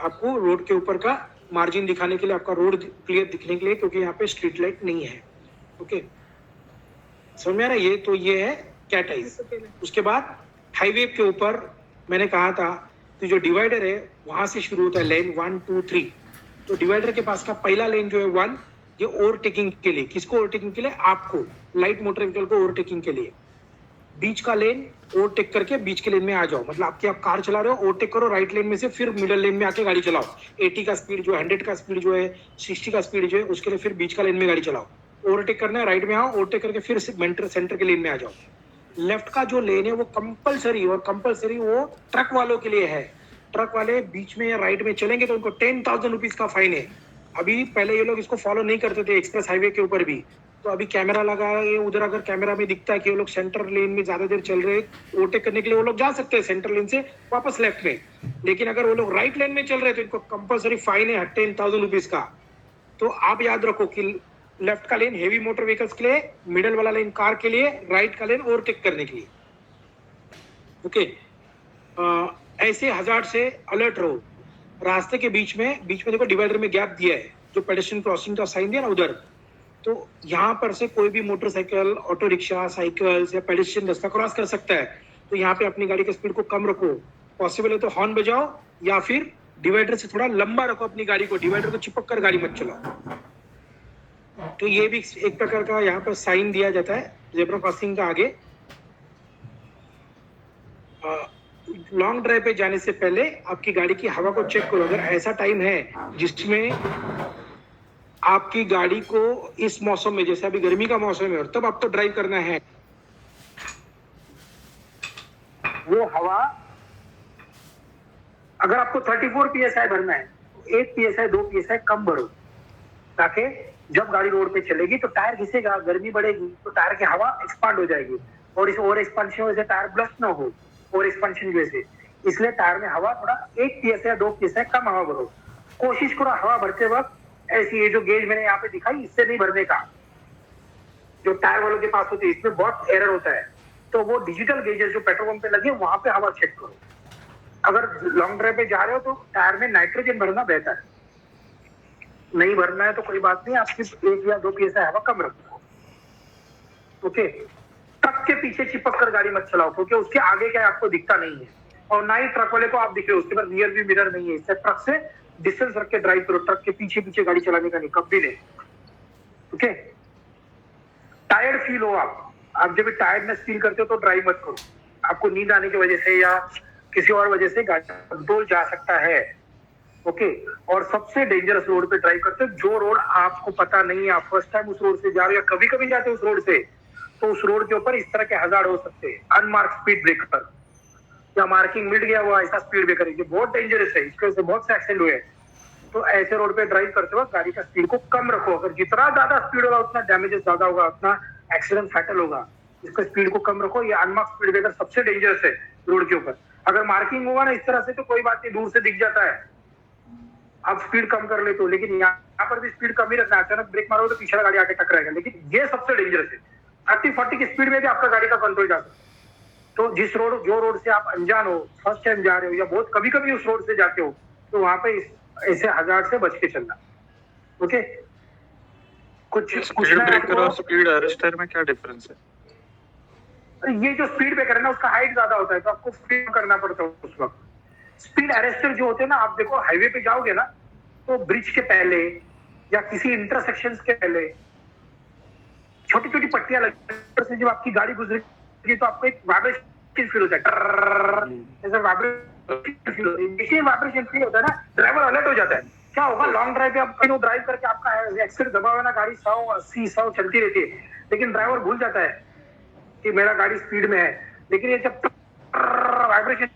S3: आपको रोड के ऊपर का मार्जिन दिखाने के लिए, आपका रोड क्लियर दिखने के लिए, क्योंकि यहाँ पे स्ट्रीट लाइट नहीं है। ओके, समझ में आ रहा है? ये तो ये है कैटाइज। उसके बाद हाईवे के ऊपर मैंने कहा था कि जो डिवाइडर है वहां से शुरू होता है लेन 1 2 3। तो डिवाइडर के पास का पहला लेन जो है 1, ये ओवरटेकिंग के लिए। किसको ओवरटेकिंग के लिए? आपको, लाइट मोटर व्हीकल को ओवरटेकिंग के लिए। बीच का लेन ओवरटेक करके बीच के लेन में आ जाओ। मतलब आपकी आप कार चला रहे हो, ओवरटेक करो राइट लेन में से, फिर मिडिल लेन में आके गाड़ी चलाओ। 80 का स्पीड जो 100 का स्पीड जो है, 60 का स्पीड जो है, उसके लिए फिर बीच का लेन में गाड़ी चलाओ। ओवरटेक करना है, राइट में आओ, ओवरटेक करके फिर सेंटर के लेन में आ जाओ। लेफ्ट का जो लेन है वो कंपलसरी, और कंपलसरी वो ट्रक वालों के लिए है। ट्रक वाले बीच में या राइट में चलेंगे तो उनको 10,000 रुपीज का फाइन है। अभी पहले ये लोग इसको फॉलो नहीं करते थे एक्सप्रेस हाईवे के ऊपर भी। तो अभी कैमरा लगा है उधर, अगर कैमरा में दिखता है कि वो लोग सेंटर लेन में ज्यादा देर चल रहे, ओवरटेक करने के लिए वो लोग जा सकते हैं सेंटर लेन से वापस लेफ्ट में। लेकिन अगर वो लोग राइट लेन में चल रहे हैं तो इनको कंपलसरी फाइन है 10,000 रुपीज का। तो आप याद रखो कि लेफ्ट का लेन हेवी मोटर व्हीकल्स के लिए, मिडिल वाला लेन कार के लिए, राइट का लेन ओवरटेक करने के लिए। ओके, ऐसे हजार्ड से अलर्ट रहो। रास्ते के बीच में देखो डिवाइडर में गैप दिया है, जो पेडेस्ट्रियन क्रॉसिंग का साइन दिया ना उधर। तो यहाँ पर से कोई भी मोटरसाइकिल, ऑटो रिक्शा, साइकिल या पेडेस्ट्रियन रास्ता क्रॉस कर सकता है। तो यहाँ पे अपनी गाड़ी की स्पीड को कम रखो, पॉसिबल है तो हॉर्न बजाओ या फिर डिवाइडर से थोड़ा लंबा रखो अपनी गाड़ी को, डिवाइडर को चिपक कर गाड़ी मत चलाओ। तो ये भी एक प्रकार का यहाँ पर साइन दिया जाता है जेब्रा क्रॉसिंग का आगे। लॉन्ग ड्राइव पे जाने से पहले आपकी गाड़ी की हवा को चेक करो। अगर ऐसा टाइम है जिसमें आपकी गाड़ी को इस मौसम में, जैसे अभी गर्मी का मौसम है और तब आपको ड्राइव करना है,
S2: वो हवा अगर आपको 34 psi भरना है, 1 psi 2 psi कम भरो, ताकि जब गाड़ी रोड पे चलेगी तो टायर घिसेगा, गर्मी बढ़ेगी तो टायर की हवा एक्सपांड हो जाएगी और इस ओवर एक्सपांशन वजह से टायर ब्लस्ट ना हो, ओवर एक्सपांशन की वजह से। इसलिए टायर में हवा थोड़ा 1 psi या 2 psi कम हवा भरो। कोशिश करो हवा भरते वक्त ऐसी, ये जो गेज मैंने यहाँ पे दिखाई इससे नहीं भरने का, जो टायर वालों के पास होती है, इसमें बहुत एरर होता है। तो वो डिजिटल गेजेस जो पेट्रोल पंप पे लगे वहां पे हवा चेक करो। अगर लॉन्ग ड्राइव पे जा रहे हो तो टायर में नाइट्रोजन भरना बेहतर है, नहीं भरना है तो कोई बात नहीं, आप सिर्फ 1 या 2 psi हवा कम रखो। ओके, ट्रक के पीछे चिपक कर गाड़ी मत चलाओ, क्योंकि उसके आगे क्या आपको दिखता नहीं है और ना ही ट्रक वाले को आप दिख रहे हो, उसके पास रियर व्यू मिरर नहीं है। इससे ट्रक से डिस्टेंस रख के ड्राइव करो, ट्रक के पीछे पीछे गाड़ी चलाने का नहीं, कभी नहीं। ओके, टायर्ड फील हो आप जब टायर्डनेस फील करते हो तो ड्राइव मत करो। आपको नींद आने की वजह से या किसी और वजह से गाड़ी कंट्रोल जा सकता है। ओके, और सबसे डेंजरस रोड पे ड्राइव करते हो, जो रोड आपको पता नहीं है, आप फर्स्ट टाइम उस रोड से जा रहे हो या कभी कभी जाते हो उस रोड से, तो उस रोड के ऊपर इस तरह के हजार्ड हो सकते हैं। अनमार्क स्पीड ब्रेकर या मार्किंग मिट गया हुआ ऐसा स्पीड ब्रेकर है, ये बहुत डेंजरस है, इसकी वजह से बहुत से एक्सीडेंट हुए हैं। तो ऐसे रोड पे ड्राइव करते वक्त गाड़ी का स्पीड को कम रखो। अगर जितना ज्यादा स्पीड होगा उतना डैमेजेस ज्यादा होगा, उतना एक्सीडेंट फैटल होगा। इसका स्पीड को कम रखो। ये अनमार्क स्पीड ब्रेकर सबसे डेंजरस है रोड के ऊपर। अगर मार्किंग होगा ना इस तरह से तो कोई बात नहीं, दूर से दिख जाता है, आप स्पीड कम कर लेते हो, लेकिन यहाँ पर भी स्पीड कम ही रखना। अचानक ब्रेक मारोगे तो पीछे गाड़ी आके टकराएगा, लेकिन ये सबसे डेंजरस है। 30-40 की स्पीड में भी आपका गाड़ी का कंट्रोल जा सकता है। तो जो रोड से आप अनजान हो, फर्स्ट टाइम जा रहे हो या बहुत कभी कभी उस रोड से जाते हो, तो वहां पे ऐसे हजार्ड से बच के चलना। ओके, कुछ
S5: स्पीड ब्रेकर और स्पीड अरेस्टर में क्या डिफरेंस है?
S2: ये जो स्पीड ब्रेकर है ना, उसका हाइट ज्यादा होता है तो आपको स्पीड करना पड़ता है उस वक्त। स्पीड अरेस्टर जो होते हैं ना, आप देखो हाईवे पे जाओगे ना तो ब्रिज के पहले या किसी इंटरसेक्शन के पहले छोटी छोटी पट्टियां लगती है, जब आपकी गाड़ी गुजरेगी तो आपको एक वाइब्रेशन फील होता है, ऐसा वाइब्रेशन फील होता है ना, ड्राइवर अलर्ट हो जाता है। क्या होगा, लॉन्ग ड्राइव पे आप कहीं ड्राइव करके आपका एक्सीलेटर दबा हुआ ना, गाड़ी 100-80-100 चलती रहती है, लेकिन ड्राइवर भूल जाता है कि मेरा गाड़ी स्पीड में है, लेकिन ये जब वाइब्रेशन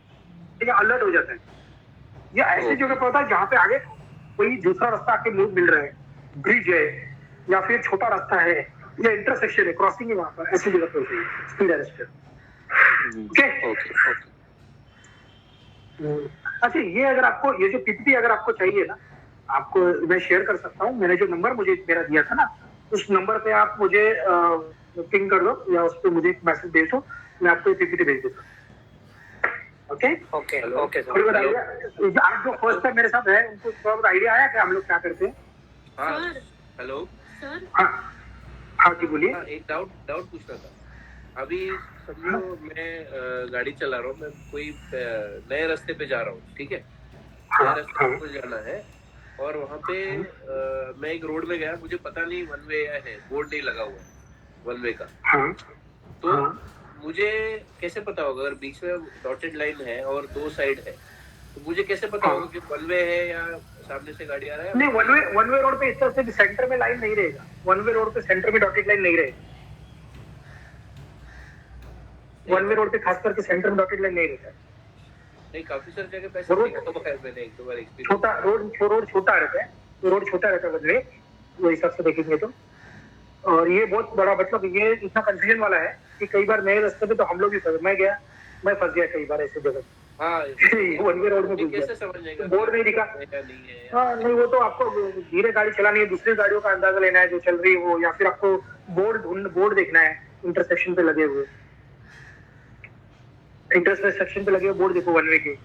S2: अलर्ट हो जाता है। ये ऐसी जगह पर होता है जहाँ पे आगे कोई दूसरा रास्ता आके मिल रहा है, ब्रिज है या फिर छोटा रास्ता है या इंटरसेक्शन है, क्रॉसिंग है, वहां पर ऐसी जगह पे होती है स्पीड अरेस्टर। अच्छा, ये अगर आपको ये जो पीपीटी अगर आपको चाहिए ना, आपको मैं शेयर कर सकता हूँ। मैंने जो नंबर मुझे मेरा दिया था ना, उस नंबर पे आप मुझे पिंग कर दो या उस पर मुझे एक मैसेज भेज दो, मैं आपको पीपीटी भेज देता हूँ। ओके
S4: ओके ओके
S2: थोड़ी बहुत आइडिया, आप जो फर्स्ट टाइम मेरे साथ है उनको थोड़ा बहुत आइडिया आया कि हम लोग क्या करते हैं?
S1: हाँ, हेलो
S6: सर,
S2: हाँ जी बोलिए।
S1: एक डाउट पूछना था। अभी समझो मैं गाड़ी चला रहा हूँ, मैं कोई नए रास्ते पे जा रहा हूँ, ठीक है, नए रास्ते पे जाना है और वहाँ पे मैं एक रोड में गया, मुझे पता नहीं वन वे है, बोर्ड नहीं लगा हुआ है वन वे का, तो मुझे कैसे पता होगा अगर बीच में डॉटेड लाइन है और 2 साइड है, तो मुझे कैसे पता होगा कि वन वे है या सामने से गाड़ी आ रहा है?
S2: नहीं, वन वे रोड पे इस तरह से सेंटर में लाइन नहीं रहेगा। वन वे रोड पे सेंटर में डॉटेड लाइन नहीं रहेगी। वन वे रोड पे खास करके सेंटर में डॉटेड लाइन नहीं रहता है।
S1: नहीं, काफी सारी जगह पे मैंने एक दो बार एक्सपीरियंस।
S2: छोटा रोड छोटा रहता है, तो रोड छोटा रहता है वन वे, वो हिसाब से देखेंगे तो। और ये बहुत बड़ा, मतलब ये इतना कंफ्यूजन वाला है कि कई बार नए रास्ते पे तो हम लोग भी मैं फंस गया कई बार ऐसी जगह।
S1: हाँ,
S2: वन वे रोड में
S1: कैसे समझ जाएगा
S2: बोर्ड नहीं दिखा? हाँ नहीं, वो तो आपको धीरे गाड़ी चलानी है, दूसरी गाड़ियों का अंदाजा लेना है जो चल रही है वो, या फिर आपको बोर्ड देखना है इंटरसेक्शन पे लगे हुए, इंटरसेक्शन पे लगे हुए बोर्ड देखो वन वे के।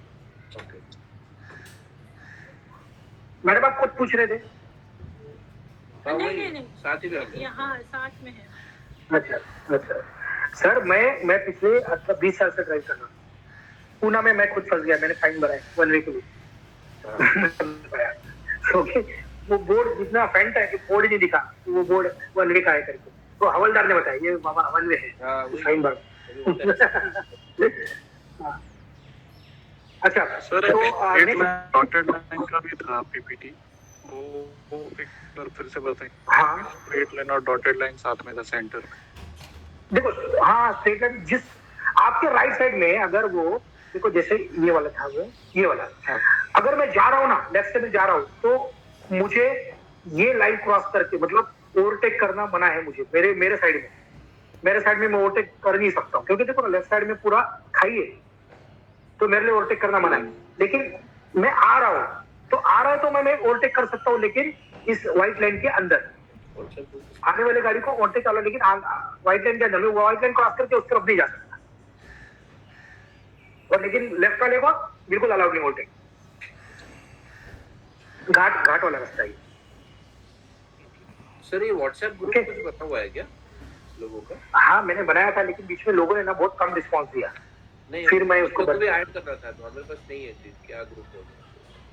S2: मैडम आप कुछ पूछ रहे थे?
S6: नहीं,
S1: साथ ही में
S6: यहाँ साथ में है।
S2: अच्छा, सर मैं पिछले 20 साल से ड्राइव कर रहा हूँ। पूना में मैं खुद फंस गया, मैंने फाइन भरा है 1 वे के लिए। क्योंकि वो बोर्ड जितना फेंट है कि बोर्ड ही नहीं दिखा, वो बोर्ड 1 वे का है करके। तो हवलदार ने बताया ये बाबा 1 वे है, फाइन भर। अच्छा
S5: सर
S2: तो
S5: डॉटेड लाइन का भी था पीपीटी, वो एक बार फिर से बताएं।
S2: हाँ
S5: स्ट्रेट लाइन और डॉटेड लाइन साथ में था सेंटर में।
S2: देखो, हाँ स्ट्रेट लाइन जिस आपके राइट साइड में, अगर वो देखो जैसे ये वाला था, वो ये वाला, अगर मैं जा रहा हूँ ना, लेफ्ट से मैं जा रहा हूँ, तो मुझे ये लाइन क्रॉस करके मतलब ओवरटेक करना मना है मुझे। मेरे साइड में मैं ओवरटेक कर नहीं सकता हूँ, क्योंकि देखो लेफ्ट साइड में पूरा खाई है, तो मेरे लिए ओवरटेक करना मना है। लेकिन मैं आ रहा हूँ तो मैं ओवरटेक कर सकता हूँ, लेकिन इस व्हाइट लाइन के अंदर आने वाले गाड़ी को ओवरटेक कर लो, लेकिन व्हाइट लाइन के अंदर व्हाइट लाइन क्रॉस करके उस तरफ नहीं जा सकता। और लेकिन लेफ्ट वाले को बिल्कुल अलाउड नहीं ओवरटेक। घाट वाला रास्ता है
S1: सर। ये व्हाट्सएप ग्रुप कुछ बना हुआ है क्या लोगों का?
S2: हाँ मैंने बनाया था, लेकिन बीच में लोगों ने ना बहुत कम रिस्पॉन्स दिया।
S1: नहीं,
S2: फिर मैं उसको
S1: भी ऐड करना था, तो हमारे पास नहीं है चीज। क्या ग्रुप होगा?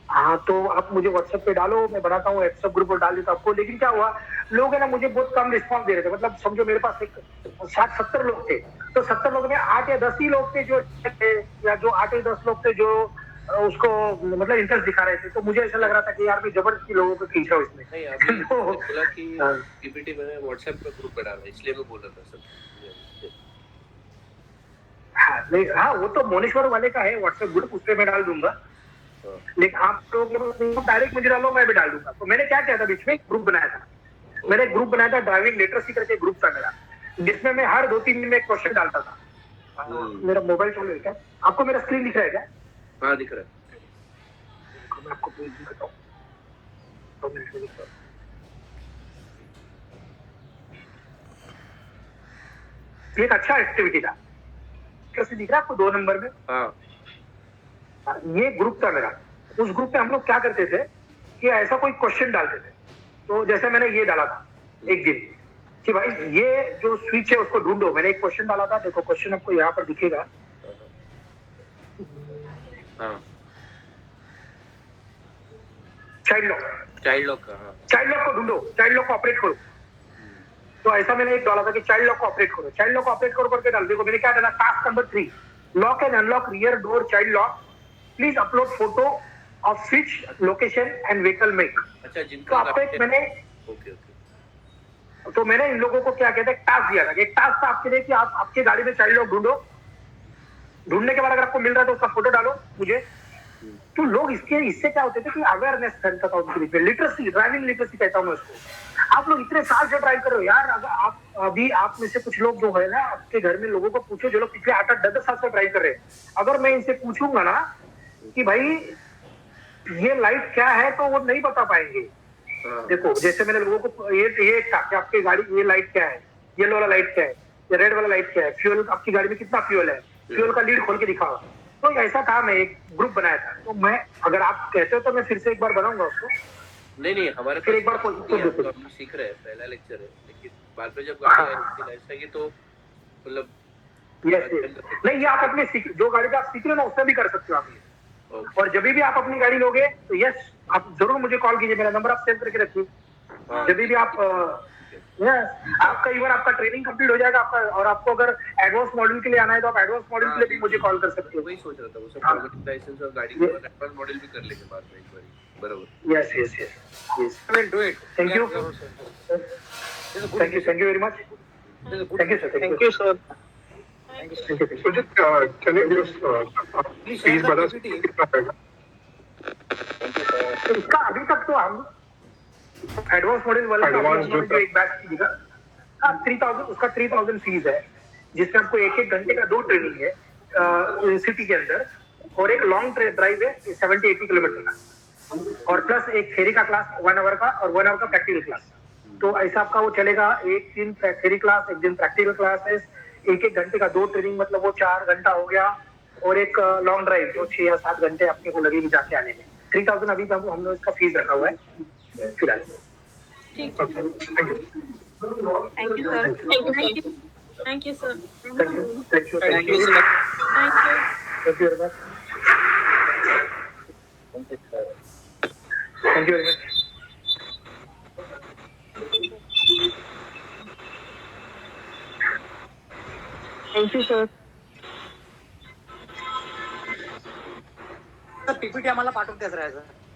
S2: हाँ तो आप मुझे व्हाट्सएप पे डालो, मैं बनाता हूँ, व्हाट्सएप ग्रुप पर डाल देता आपको। लेकिन क्या हुआ, लोग है ना मुझे बहुत कम रिस्पॉन्स दे रहे थे। मतलब समझो मेरे पास एक 60-70 लोग थे, तो 70 लोगों में 8 या 10 ही लोग थे जो थे, या जो 8 या 10 लोग थे जो उसको मतलब इंटरेस्ट दिखा रहे थे। तो मुझे ऐसा लग रहा था कि यार मैं जबरदस्ती लोगों को खींचा हूँ इसमें।
S1: नहीं, अभी बोला कि पीपीटी मैंने व्हाट्सएप पे ग्रुप पे डाला, इसलिए मैं बोल रहा था सर।
S2: हाँ वो तो मोनेश्वर वाले का है व्हाट्सएप ग्रुप, उस पर मैं डाल दूंगा। लेकिन आप लोग डायरेक्ट मुझे डालो, मैं भी डाल दूंगा। तो मैंने क्या किया था, बीच में ग्रुप बनाया था। मैंने ग्रुप बनाया था ड्राइविंग लिटरेसी करके ग्रुप था मेरा, जिसमें मैं हर 2-3 दिन में एक क्वेश्चन डालता था। मेरा मोबाइल चालू है क्या? आपको मेरा स्क्रीन दिख रहा है क्या?
S1: हाँ दिख रहा है।
S2: मैं आपको पेज दिखाता हूँ। एक अच्छा एक्टिविटी था, कैसे दिख रहा है आपको 2 नंबर में?
S1: हाँ
S2: ये ग्रुप था मेरा। उस ग्रुप में हम लोग क्या करते थे कि ऐसा कोई क्वेश्चन डालते थे। तो जैसे मैंने ये डाला था एक दिन कि भाई ये जो स्विच है उसको ढूंढो। मैंने एक क्वेश्चन डाला था, देखो क्वेश्चन आपको यहाँ पर दिखेगा।
S1: हाँ
S2: चाइल्ड लॉक का, हाँ। चाइल्ड लॉक को ढूंढो, चाइल्ड लॉक को ऑपरेट करो। तो ऐसा मैंने एक डाला था कि चाइल्ड लॉक को ऑपरेट करो, चाइल्ड लॉक को ऑपरेट करो करके डाल। देखो मैंने क्या डाला, task number 3, lock and unlock rear door child lock, please upload photo off switch location and vehicle make.
S1: अच्छा,
S2: तो आपको एक मैंने तो मैंने इन लोगों को क्या कहते हैं टास्क दिया था। एक टास्क था आपके लिए कि आप आपके गाड़ी में चाइल्ड लॉक ढूंढो। ढूंढने के बाद अगर आपको मिल रहा है तो उसका फोटो डालो मुझे। तो लोग इससे क्या होते थे कि अवेयरनेस फैलता था उनके बीच में। लिटरेसी, ड्राइविंग लिटरेसी कहता हूँ मैं उसको। आप लोग इतने साल से ड्राइव कर रहे हो यार। अगर आप अभी आप में से कुछ लोग जो है ना, आपके घर में लोगों को पूछो जो लोग पिछले 8-10 साल से ड्राइव कर रहे हैं। अगर मैं इनसे पूछूंगा ना कि भाई ये लाइट क्या है, तो वो नहीं बता पाएंगे। देखो जैसे मैंने लोगों को ये था कि आपकी गाड़ी ये लाइट क्या है, येलो वाला लाइट क्या है, ये रेड वाला लाइट क्या है, फ्यूल आपकी गाड़ी में कितना फ्यूल है, फ्यूल का लीड खोल के दिखाओ। तो ऐसा था, मैं एक ग्रुप बनाया था। तो मैं अगर आप कहते हो तो मैं फिर से एक बार बनाऊंगा उसको।
S1: नहीं हमारे
S2: फिर एक बार
S1: तो हम सीख रहे हैं, पहला लेक्चर है। लेकिन बाद में जब गाड़ी आएगी तो मतलब
S2: नहीं, ये आप अपने जो गाड़ी का आप सीख रहे हो ना उसमें भी कर सकते हो आप ये। और जब भी आप अपनी गाड़ी लोगे तो यस आप जरूर मुझे कॉल कीजिए, मेरा नंबर आप सेव करके रखिए। जब भी आप आपका इवन आपका ट्रेनिंग कंप्लीट हो जाएगा आपका, और आपको अगर एडवांस मॉड्यूल के लिए आना है तो आप एडवांस मॉड्यूल के लिए भी मुझे कॉल कर सकते हो।
S1: वही सोच रहा था, वो सब लाइसेंस और गाड़ी का एडवांस मॉड्यूल भी कर लेंगे बाद में एक बार। बराबर।
S2: Yes
S4: We'll do it.
S2: Thank you very much. Thank you sir.
S4: Thank you, sir.
S2: Sujit, can you just please बता कितना आएगा? इसका अभी तक तो हम एडवांस मॉड्यूल वाले जो एक बैच दिखा 3000, उसका 3000 फीस है, जिसमें आपको 1-1 घंटे का 2 ट्रेनिंग है सिटी के अंदर, और एक लॉन्ग ड्राइव है 70-80 किलोमीटर का, और प्लस एक थ्योरी का क्लास 1 आवर का और 1 आवर का प्रैक्टिकल क्लास। तो ऐसा आपका वो चलेगा, एक दिन थ्योरी क्लास, एक दिन प्रैक्टिकल क्लासेस, 1-1 घंटे का 2 ट्रेनिंग, मतलब वो 4 घंटा हो गया, और एक लॉन्ग ड्राइव जो 6 या 7 घंटे आपके को लगेगी जाके आने में। 3000 अभी हमने इसका फीस रखा हुआ है फिलहाल।
S6: Thank you sir. Thank you. Thank you, sir.
S2: Thank you. Thank you.
S1: Thank you, sir.
S6: Thank you.
S2: Thank you very much. Thank you very much.
S6: Thank you, sir.
S4: PPT आम्हाला पाठवून द्यायचं राहायचं.